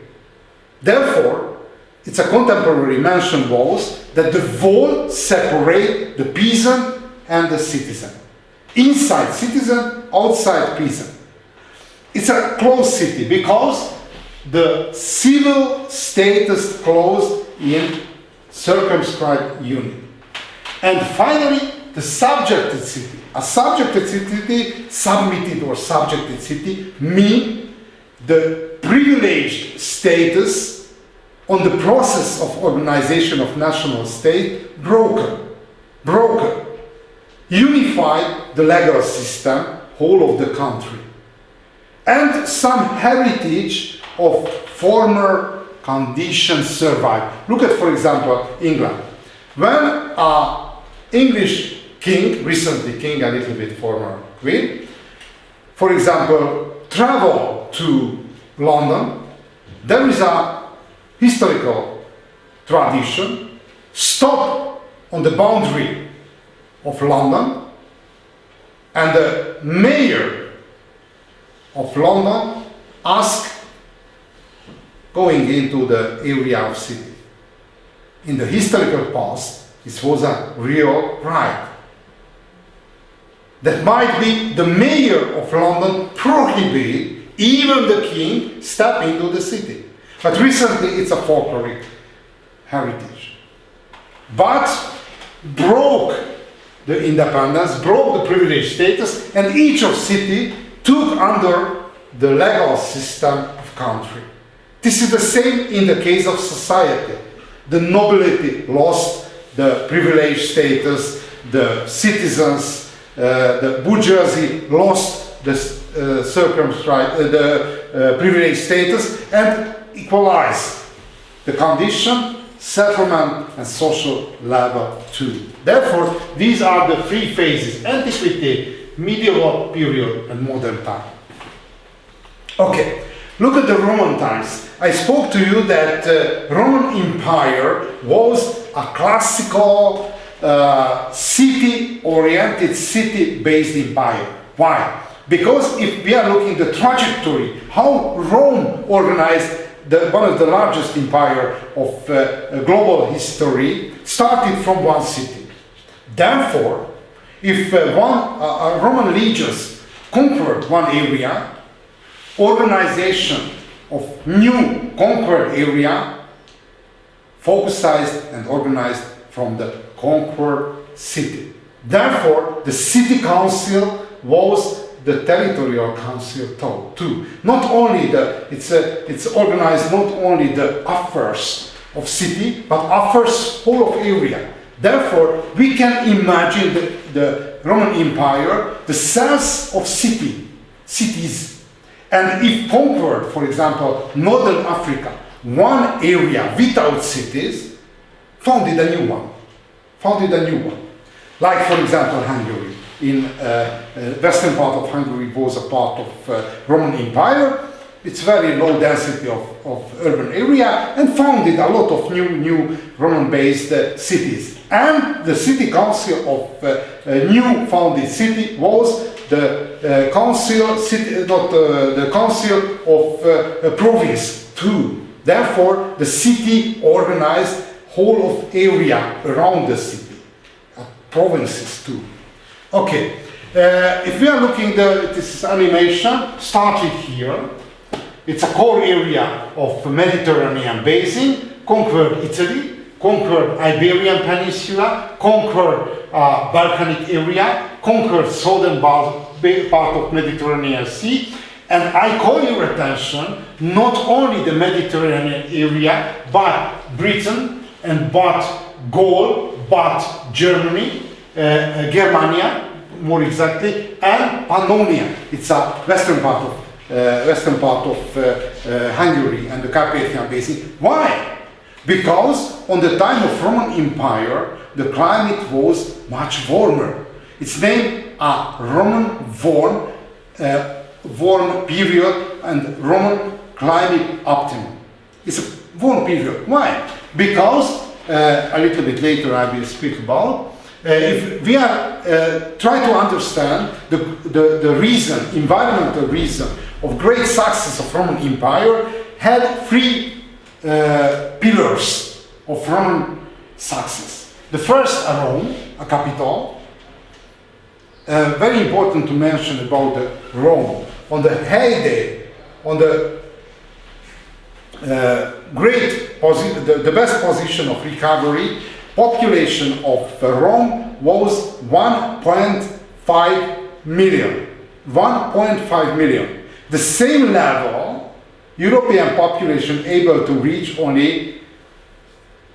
Therefore, it's a contemporary mention walls that the wall separate the peasant and the citizen. Inside citizen, outside peasant. It's a closed city because the civil status closed in circumscribed unit. And finally, the subjected city. A subjected city, submitted or subjected city, mean the privileged status on the process of organization of national state broken. Unified the legal system, whole of the country. And some heritage of former conditions survive. Look at, for example, England. When English king, recently king, a little bit former queen, for example, travel to London, there is a historical tradition, stop on the boundary of London, and the mayor of London ask going into the area of city. In the historical past, this was a real right. That might be the mayor of London prohibit even the king step into the city. But recently it's a folkloric heritage. But broke the independence, broke the privileged status, and each of city took under the legal system of country. This is the same in the case of society. The nobility lost the privileged status, the citizens, the bourgeoisie lost the privileged status, and equalized the condition, settlement, and social level too. Therefore, these are the three phases: antiquity, medieval period, and modern time. Okay, look at the Roman times. I spoke to you that Roman Empire was a classical city-oriented, city-based empire. Why? Because if we are looking at the trajectory, how Rome organized one of the largest empire of global history, started from one city. Therefore, if Roman legions conquered one area, organization of new conquered area focused and organized from the conquered city. Therefore, the city council was the territorial council too. Not only it's organized not only the affairs of city, but affairs whole of area. Therefore, we can imagine the Roman Empire, the cells of cities. And if conquered, for example, Northern Africa, one area without cities, founded a new one. Like, for example, Hungary. In western part of Hungary was a part of Roman Empire. It's very low density of urban area, and founded a lot of new Roman-based cities. And the city council of new founded city was the council of province too. Therefore, the city organized whole of area around the city, provinces too. Okay, if we are looking this animation started here. It's a core area of Mediterranean basin, conquered Italy, conquered Iberian Peninsula, conquered Balkanic area, conquered southern part of Mediterranean Sea. And I call your attention not only the Mediterranean area, but Britain, and but Gaul, but Germany, Germania, more exactly, and Pannonia. It's a western part of Hungary and the Carpathian Basin. Why? Because on the time of Roman Empire, the climate was much warmer. It's named a Roman warm period and Roman climate optimum. It's a warm period. Why? Because a little bit later I will speak about. If we are try to understand the reason, environmental reason of great success of Roman Empire, had three pillars of Roman success. The first, Rome, a capital. Very important to mention about Rome. On the heyday, on the the best position of recovery, population of Rome was 1.5 million. 1.5 million. The same level European population able to reach only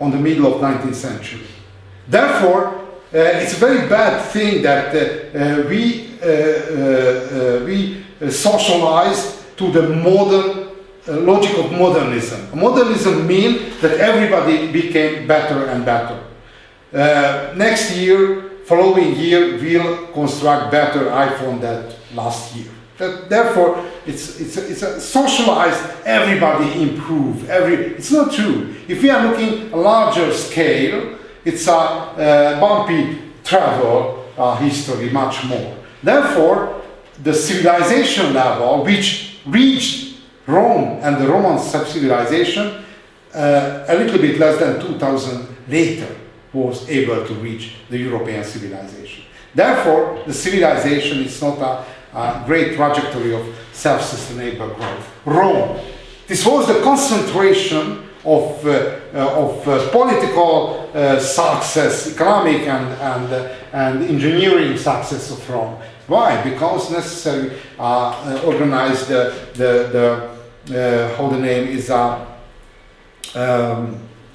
on the middle of 19th century. Therefore, it's a very bad thing that we socialized to the modern logic of modernism. Modernism means that everybody became better and better. Next year, following year, we'll construct better iPhone than last year. Therefore, it's a socialized, everybody improve. It's not true. If we are looking a larger scale, it's a bumpy travel history much more. Therefore, the civilization level, which reached Rome and the Roman civilization, a little bit less than 2000 later, was able to reach the European civilization. Therefore, the civilization is not a great trajectory of self-sustainable growth. Rome, this was the concentration of political success, economic and engineering success of Rome. Why? Because necessary organize the how the name is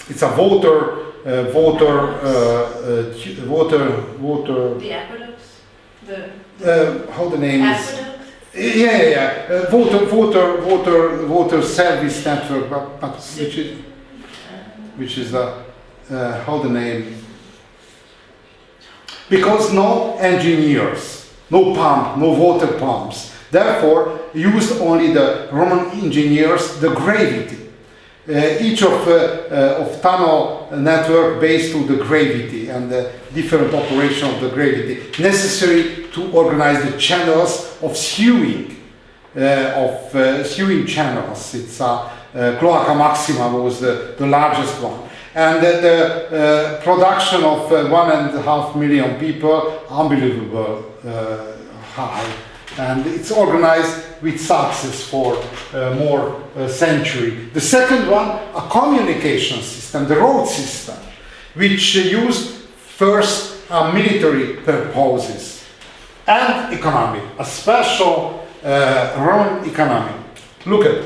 it's a voter. The aqueducts? How the name is? Aqueducts? Yeah. Voter service network, but which is how the name? Because no engineers, no pump, no water pumps. Therefore, used only the Roman engineers the gravity. Each of tunnel network based on the gravity and the different operation of the gravity necessary to organize the channels of sewing, sewing channels. It's Cloaca Maxima was the largest one. And the production of 1.5 million people, unbelievable high. And it's organized with success for more century. The second one, a communication system, the road system, which used first military purposes and economy, a special Roman economy. Look at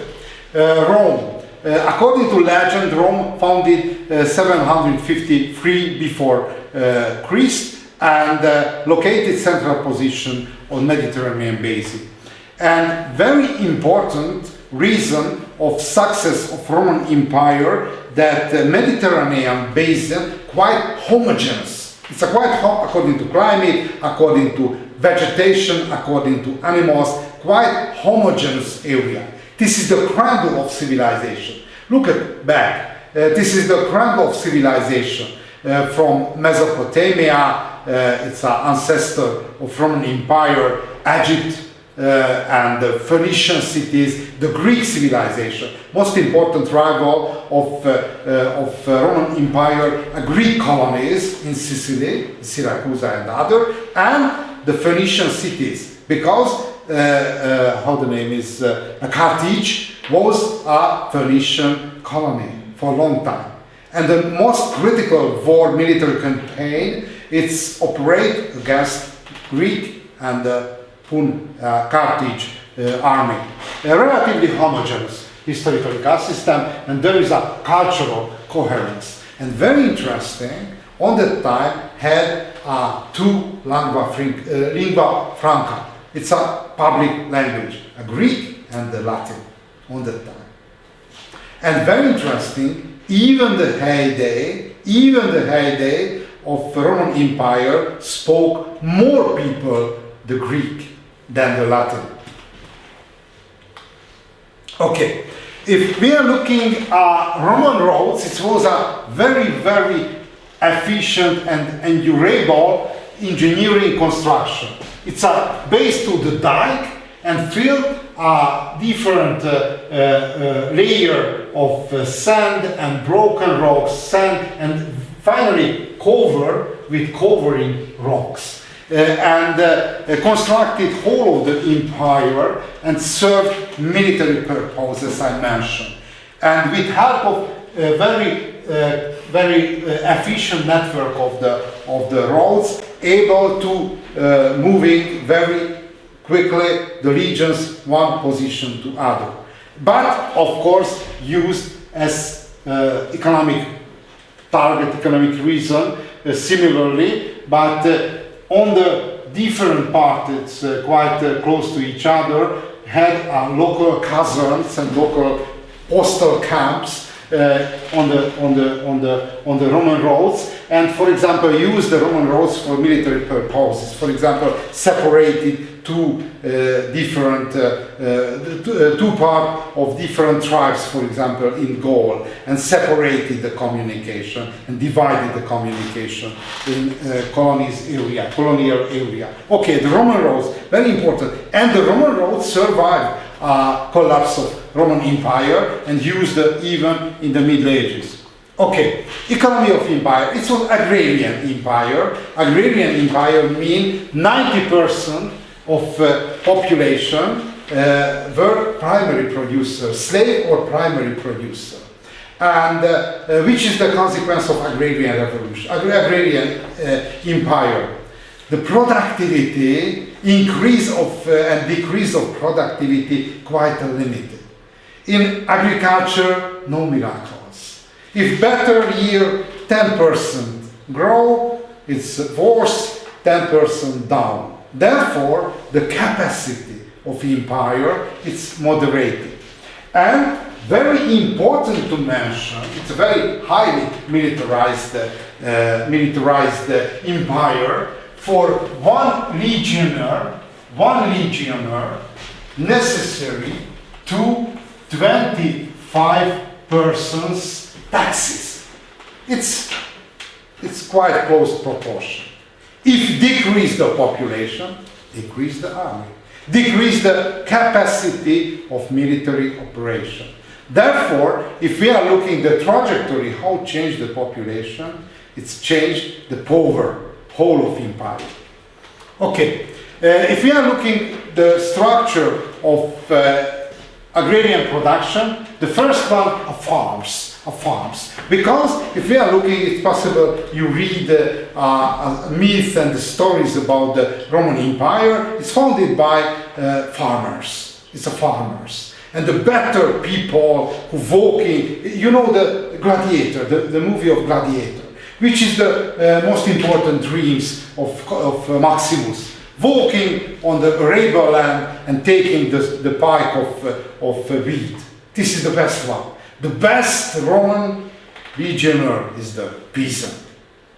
Rome. According to legend, Rome founded 753 before Christ and located central position on Mediterranean basin. And very important reason of success of Roman Empire that the Mediterranean basin quite homogeneous. It's according to climate, according to vegetation, according to animals, quite homogeneous area. This is the cradle of civilization. Look at back. This is the cradle of civilization from Mesopotamia. It's an ancestor of Roman Empire, Egypt, and the Phoenician cities, the Greek civilization, most important rival of Roman Empire, Greek colonies in Sicily, Syracuse and other, and the Phoenician cities, because how the name is Carthage was a Phoenician colony for a long time, and the most critical war military campaign it's operate against Greek and Carthage army. A relatively homogeneous historical system, and there is a cultural coherence. And very interesting, on that time had two lingua franca. It's a public language, a Greek and the Latin on that time. And very interesting, even the heyday of the Roman Empire spoke more people the Greek than the Latin. Okay, if we are looking at Roman roads, it was a very, very efficient and durable engineering construction. It's based to the dike and filled a different layer of sand and broken rocks, sand, and finally covered with covering rocks. Constructed whole of the empire and served military purposes, I mentioned. And with help of very very efficient network of the roads, able to moving very quickly the regions one position to other. But of course used as economic target, economic reason similarly, but on the different parts quite close to each other had local caserns and local postal camps on the Roman roads, and for example used the Roman roads for military purposes. For example, separated two different two parts of different tribes, for example in Gaul, and separated the communication and divided the communication in colonial area. Okay, the Roman roads, very important, and the Roman roads survived collapse of Roman Empire and used even in the Middle Ages. Okay, economy of empire. It was agrarian empire. Agrarian empire means 90% of population were primary producers, slave or primary producer, and which is the consequence of agrarian revolution, agrarian empire. The productivity increase of and decrease of productivity quite limited. In agriculture, no miracles. If better year 10% grow, it's worse 10% down. Therefore, the capacity of empire is moderated. And very important to mention, it's a very highly militarized empire. For one legioner necessary to 25 persons taxes. It's quite close proportion. If decrease the population, decrease the army, decrease the capacity of military operation. Therefore, if we are looking the trajectory, how change the population, it's changed the power. Whole of empire. Okay, if we are looking the structure of agrarian production, the first one are farms. Because if we are looking, it's possible you read myths and the stories about the Roman Empire. It's founded by farmers. It's a farmers. And the better people who walking, you know the Gladiator, the movie of Gladiator, which is the most important dreams of Maximus, walking on the arable land and taking the pike of wheat. This is the best one. The best Roman legionnaire is the peasant.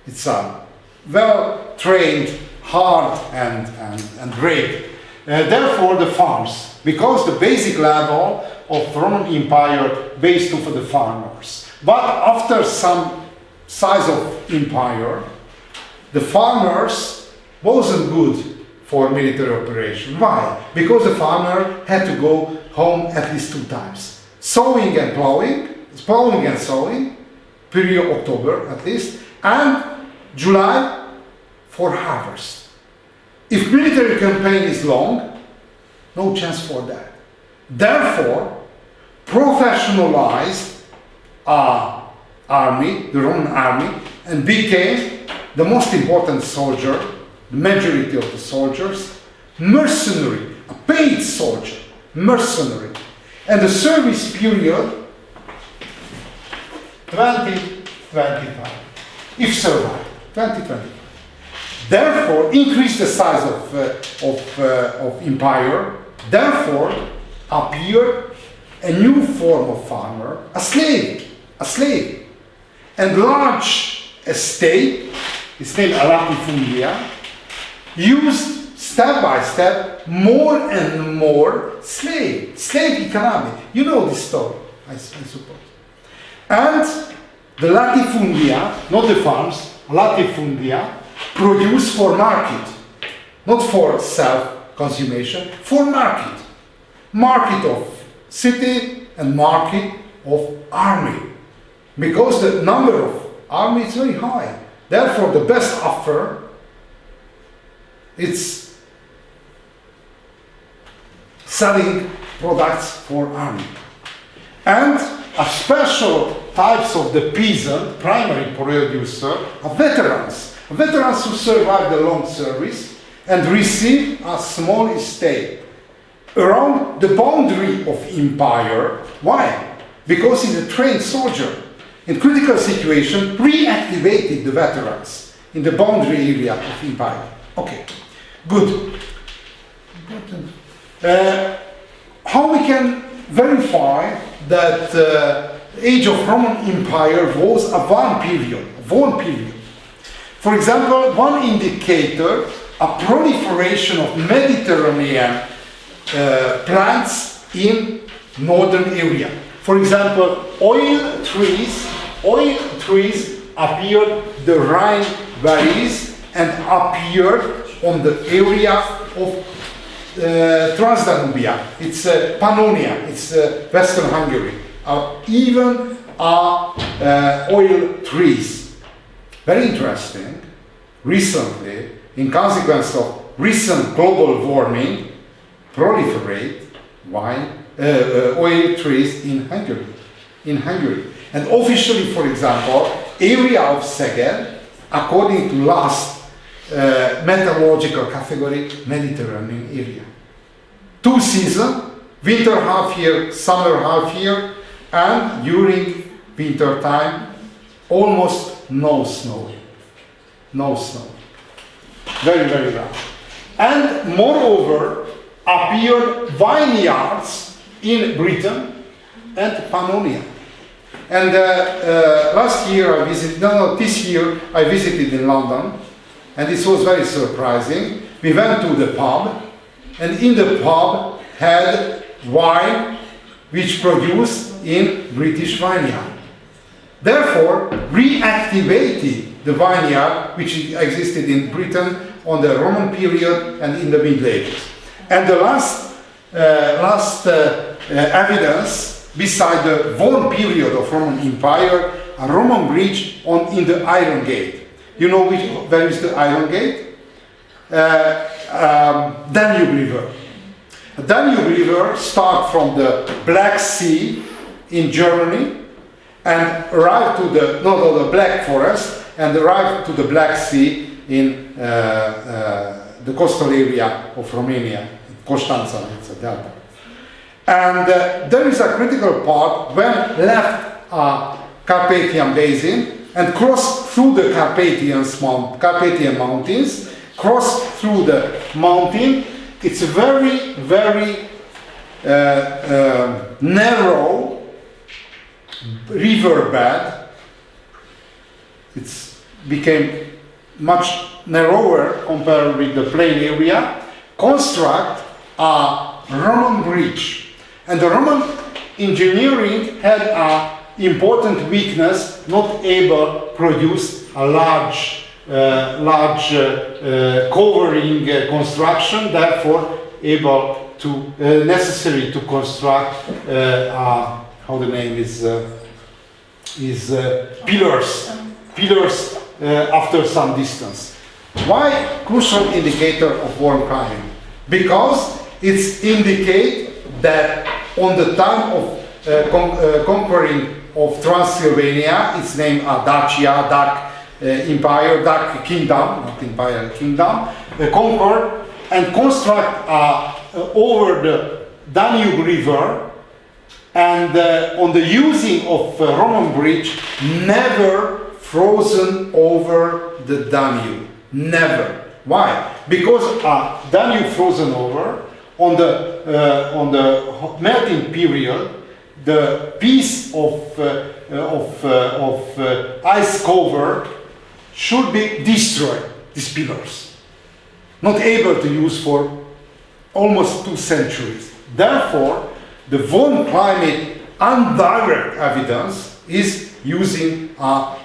It's a well-trained, hard and brave. Therefore the farms, because the basic level of Roman Empire based on the farmers. But after some size of empire, the farmers wasn't good for military operation. Why? Because the farmer had to go home at least 2 times. Sowing and plowing and sowing, period October at least, and July for harvest. If military campaign is long, no chance for that. Therefore, professionalized army, the Roman army, and became the most important soldier, the majority of the soldiers, mercenary, a paid soldier, mercenary. And the service period, 2025, if survived, 2025. Therefore, increase the size of empire, therefore appeared a new form of farmer, a slave, and large estate, it's named latifundia, used step by step more and more slave economy. You know this story, I suppose. And the latifundia, not the farms, latifundia, produced for market, not for self-consummation, for market. Market of city and market of army. Because the number of army is very high. Therefore, the best offer is selling products for army. And a special types of the peasant, primary producer, are veterans. Veterans who survive the long service and receive a small estate around the boundary of empire. Why? Because he's a trained soldier. In critical situation, reactivated the veterans in the boundary area of empire. Okay, good. How we can verify that age of Roman Empire was a one period. For example, one indicator, a proliferation of Mediterranean plants in northern area. For example, oil trees appeared the Rhine valleys and appeared on the area of Transdanubia. It's Pannonia, it's Western Hungary. Even oil trees. Very interesting. Recently, in consequence of recent global warming, proliferate oil trees in Hungary. And officially, for example, area of Szeged, according to last meteorological category, Mediterranean area. 2 seasons, winter half year, summer half year, and during winter time, almost no snow. No snow. Very, very rare. And moreover, appeared vineyards in Britain and Pannonia. And this year I visited in London, and this was very surprising. We went to the pub, and in the pub had wine which produced in British vineyard. Therefore, reactivated the vineyard which existed in Britain on the Roman period and in the Middle Ages. And the last evidence, beside the one period of Roman Empire, a Roman bridge in the Iron Gate. You know where is the Iron Gate? Danube River. The Danube River starts from the Black Sea in Germany and arrive to the Black Forest and arrive to the Black Sea in the coastal area of Romania, Constanța, it's a delta. And there is a critical part when left a Carpathian Basin and cross through the Carpathian Mountains, cross through the mountain. It's a very, very narrow riverbed. It's became much narrower compared with the plain area. Construct a Roman bridge. And the Roman engineering had an important weakness, not able to produce a large covering construction, therefore necessary to construct how the name is pillars after some distance. Why crucial indicator of war crime? Because it indicates that on the time of conquering of Transylvania, it's named Dacia, Dac Empire, Dac Kingdom, not Empire, Kingdom, conquered and construct over the Danube River, and on the using of Roman bridge, never frozen over the Danube, never. Why? Because Danube frozen over on the melting period, the piece of ice cover should be destroyed. These pillars, not able to use for almost 2 centuries. Therefore, the von climate indirect evidence is using a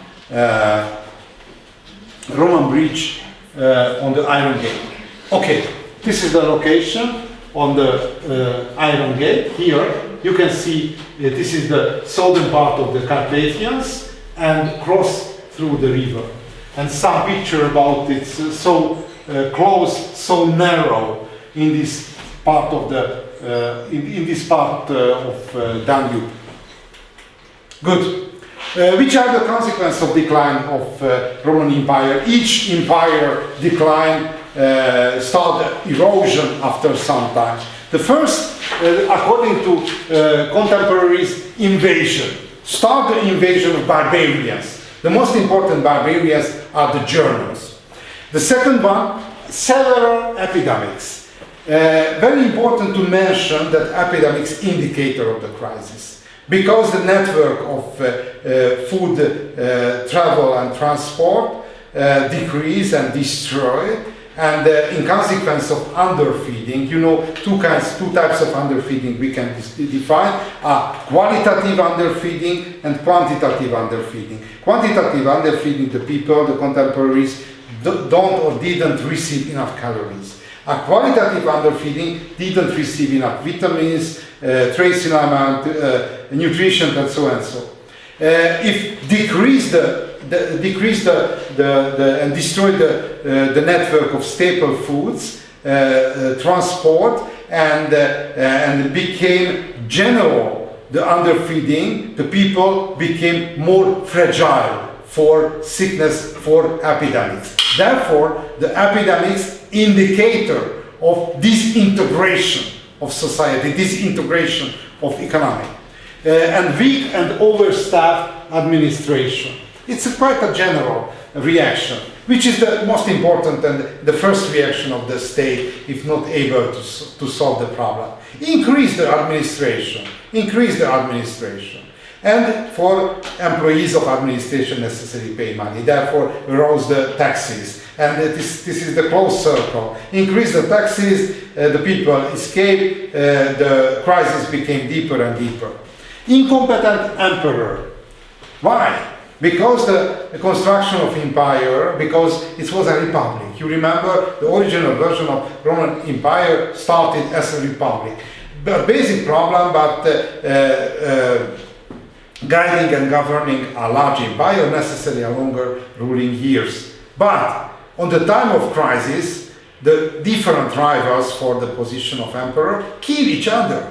Roman bridge on the Iron Gate. Okay, this is the location on the Iron Gate. Here you can see this is the southern part of the Carpathians and cross through the river. And some picture about it, so close, so narrow in this part of the Danube. Good. Which are the consequences of decline of Roman Empire? Each empire decline started erosion after some time. The first, according to contemporaries, invasion. Start the invasion of barbarians. The most important barbarians are the Germans. The second one, several epidemics. Very important to mention that epidemics indicator of the crisis. Because the network of food travel and transport decrease and destroy, and in consequence of underfeeding, you know, two types of underfeeding we can define are qualitative underfeeding and quantitative underfeeding. Quantitative underfeeding, the people, the contemporaries, don't or didn't receive enough calories. A qualitative underfeeding didn't receive enough vitamins, trace element, nutrition, and so and so. If decrease and destroy the network of staple foods, transport, and became general the underfeeding, the people became more fragile for sickness, for epidemics. Therefore, the epidemics indicator of disintegration of society, disintegration of economy, and weak and overstaffed administration. It's quite a general reaction, which is the most important and the first reaction of the state if not able to solve the problem. Increase the administration, and for employees of administration necessarily pay money, therefore raise the taxes. And this is the closed circle. Increase the taxes, the people escape, the crisis became deeper and deeper. Incompetent emperor. Why? Because the construction of empire, because it was a republic. You remember the original version of Roman Empire started as a republic. The basic problem, but guiding and governing a large empire necessarily a longer ruling years. But on the time of crisis, the different rivals for the position of emperor kill each other.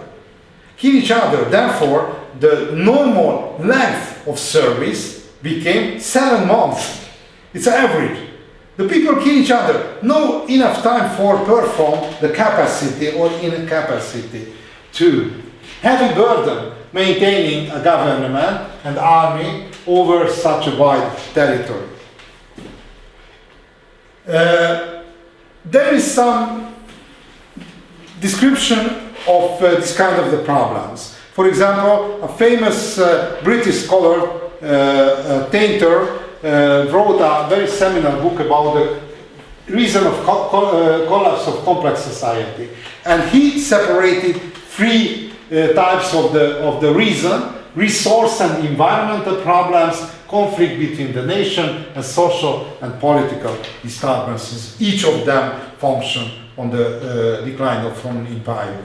Therefore, the normal length of service became 7 months. It's average. The people kill each other. No enough time for perform the capacity or incapacity to heavy burden maintaining a government and army over such a wide territory. There is some description of this kind of the problems. For example, a famous British scholar, Tainter, wrote a very seminal book about the reason of collapse of complex society, and he separated 3 types of the reason: resource and environmental problems, conflict between the nation, and social and political disturbances. Each of them function on the decline of Roman Empire.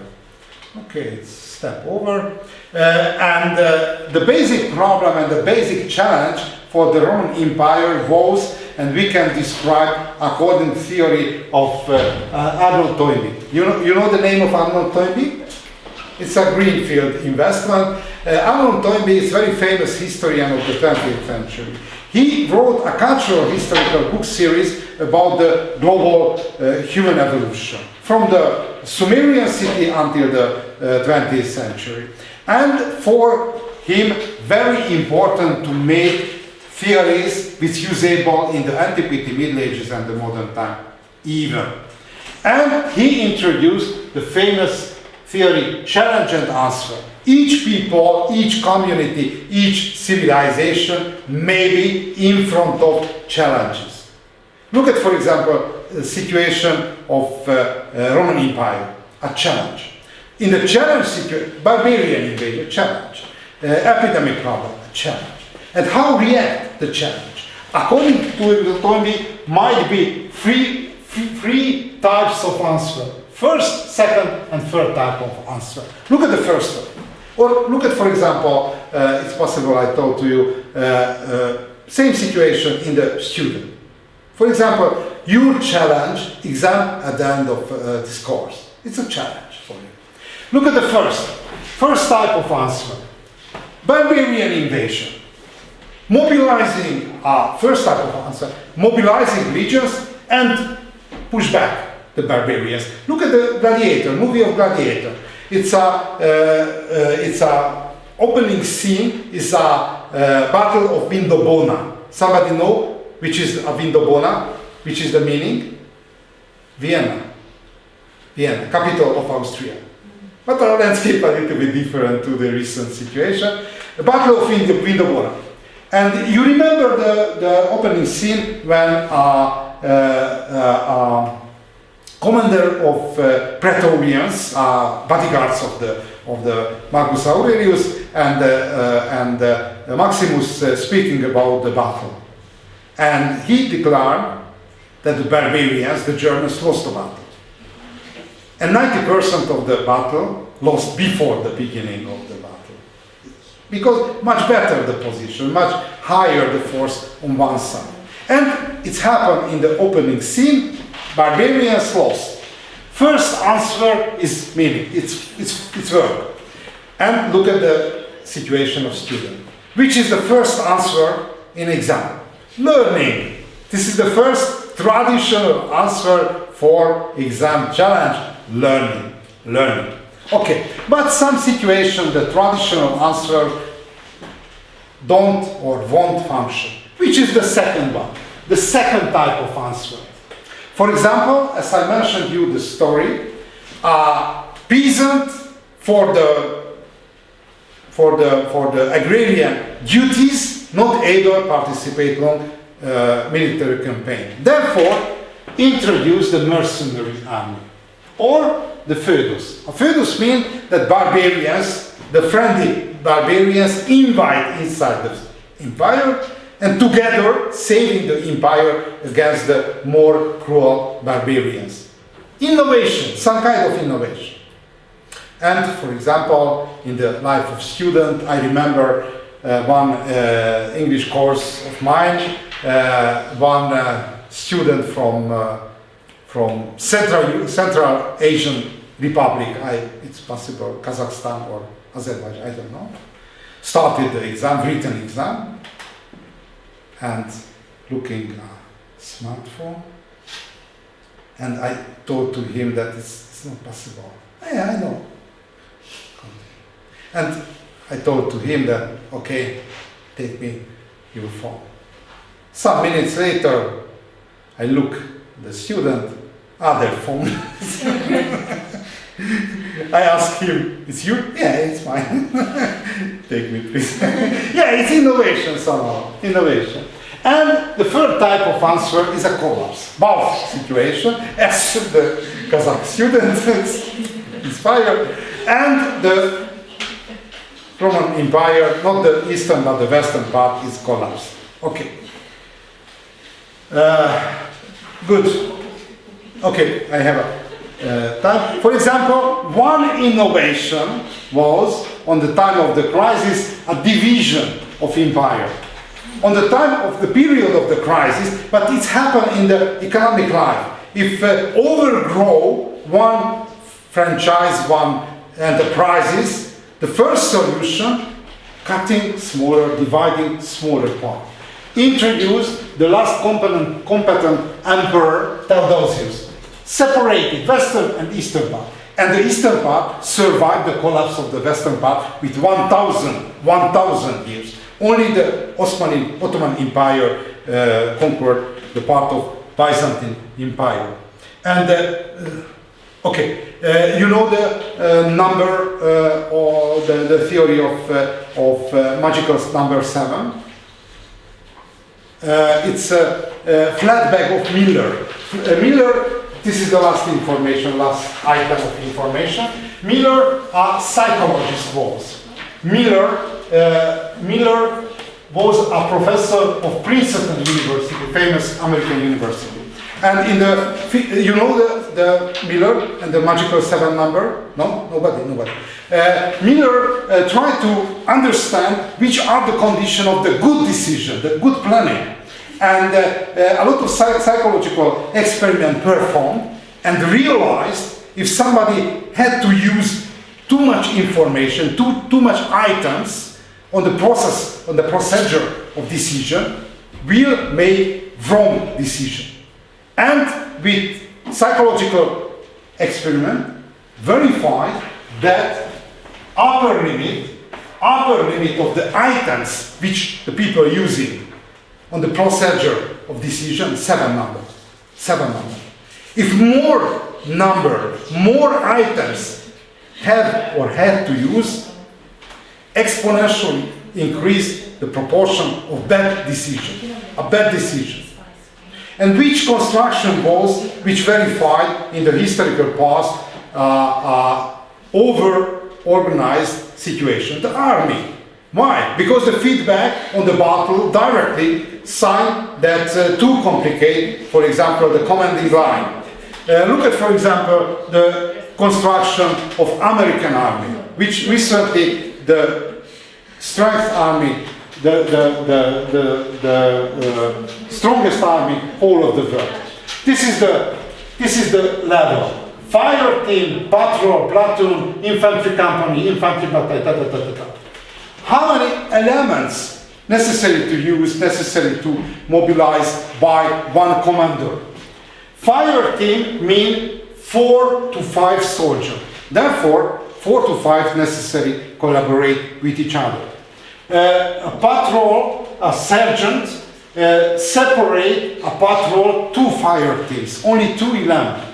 Okay, it's step over. The basic problem and the basic challenge for the Roman Empire was, and we can describe according to theory of Arnold Toynbee. You know the name of Arnold Toynbee? It's a greenfield investment. Arnold Toynbee is a very famous historian of the 20th century. He wrote a cultural historical book series about the global human evolution, from the Sumerian city until the 20th century. And for him, very important to make theories which usable in the Antiquity, Middle Ages, and the modern time even. And he introduced the famous theory, challenge and answer. Each people, each community, each civilization may be in front of challenges. Look at, for example, the situation of Roman Empire, a challenge. In the challenge situation, barbarian invasion, challenge. Epidemic problem, a challenge. And how react the challenge? According to Toynbee, might be three types of answer. First, second, and third type of answer. Look at the first one. Or look at, for example, it's possible I told to you, same situation in the student. For example, your challenge exam at the end of this course. It's a challenge for you. Look at the first type of answer. Barbarian invasion. mobilizing, first type of answer, mobilizing legions and push back the barbarians. Look at the Gladiator, movie of Gladiator. It's a opening scene is a battle of Vindobona. Somebody know which is a Vindobona? Which is the meaning? Vienna. Vienna, capital of Austria. But our landscape a little bit different to the recent situation. The Battle of Vindobona. And you remember the opening scene when commander of Praetorians, bodyguards of the Marcus Aurelius, and Maximus speaking about the battle. And he declared that the barbarians, the Germans, lost the battle. And 90% of the battle lost before the beginning of the battle. Because much better the position, much higher the force on one side. And it's happened in the opening scene, barbarians lost. First answer is meaning, it's work. And look at the situation of student. Which is the first answer in exam? Learning. This is the first traditional answer for exam challenge. Learning. Okay, but some situation the traditional answer don't or won't function. Which is the second one? The second type of answer. For example, as I mentioned you the story, peasant for the agrarian duties not able to participate in military campaign. Therefore, introduce the mercenary army or the feudus. A feudus means that barbarians, the friendly barbarians, invite inside the empire and together saving the empire against the more cruel barbarians. Innovation, some kind of innovation. And for example, in the life of student, I remember one English course of mine, one student from Central Asian Republic, it's possible Kazakhstan or Azerbaijan, I don't know, started the exam, written exam, and looking at smartphone, and I told to him that it's not possible. Yeah, I know. And I told to him that, okay, take me your phone. Some minutes later, I look the student, other phone. I asked him, it's you? Yeah, it's mine. Take me, please. Yeah, it's innovation somehow, innovation. And the third type of answer is a collapse. Both situation, as the Kazakh student inspired, and the Roman Empire, not the eastern but the western part, is collapsed. Okay. Good. Okay, I have a time. For example, one innovation was, on the time of the crisis, a division of empire. On the time of the period of the crisis, but it's happened in the economic life. If overgrow one franchise, one enterprises, the first solution, cutting smaller, dividing smaller part. Introduced the last competent emperor, Theodosius. Separated western and eastern part. And the eastern part survived the collapse of the western part with 1,000 years. Only the Ottoman Empire conquered the part of Byzantine Empire. And okay, you know the number or the theory of magical number 7. It's a flat bag of Miller. Miller. This is the last information, last item of information. Miller, a psychologist was. Miller was a professor of Princeton University, famous American university. And in the, you know the Miller and the magical 7 number? No? Nobody. Miller tried to understand which are the conditions of the good decision, the good planning. And a lot of psychological experiment performed and realized if somebody had to use too much information, too much items, on the process, on the procedure of decision, will make wrong decision. And with psychological experiment, verified that upper limit of the items which the people are using on the procedure of decision, 7 number. If more items have or had to use, exponentially increase the proportion of bad decision, And which construction was, which verified in the historical past, over-organized situation, the army. Why? Because the feedback on the battle directly signed that too complicated, for example, the commanding line. Look at, for example, the construction of American army, which recently the strength army, the strongest army all of the world. This is the level. Fire team, patrol, platoon, infantry company, infantry battalion, How many elements necessary to use, necessary to mobilize by one commander? Fire team mean 4 to 5 soldiers. Therefore, 4 to 5 necessary collaborate with each other. A patrol, a sergeant, separate a patrol 2 fire teams, only 2 elements.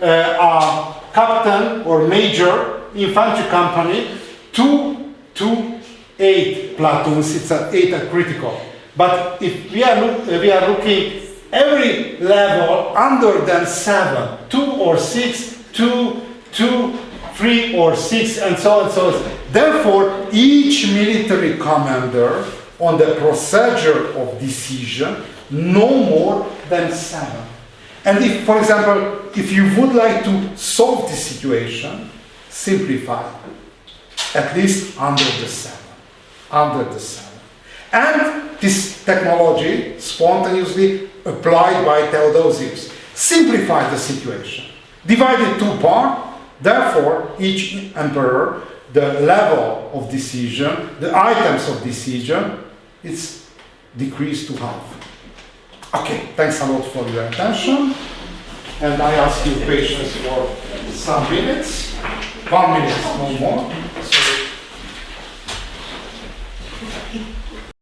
A captain or major infantry company, 2 to 8 platoons, it's 8 are critical. But if we are looking every level under than 7, 2 or 6, 2, 3 or 6, and so on and so on. Therefore, each military commander on the procedure of decision no more than 7. And if, for example, if you would like to solve this situation, simplify, at least under the 7. And this technology spontaneously applied by Theodosius simplified the situation. Divided 2 parts, therefore each emperor, the level of decision, the items of decision, it's decreased to half. Okay, thanks a lot for your attention. And I ask you patience for some minutes. 1 minute, no more.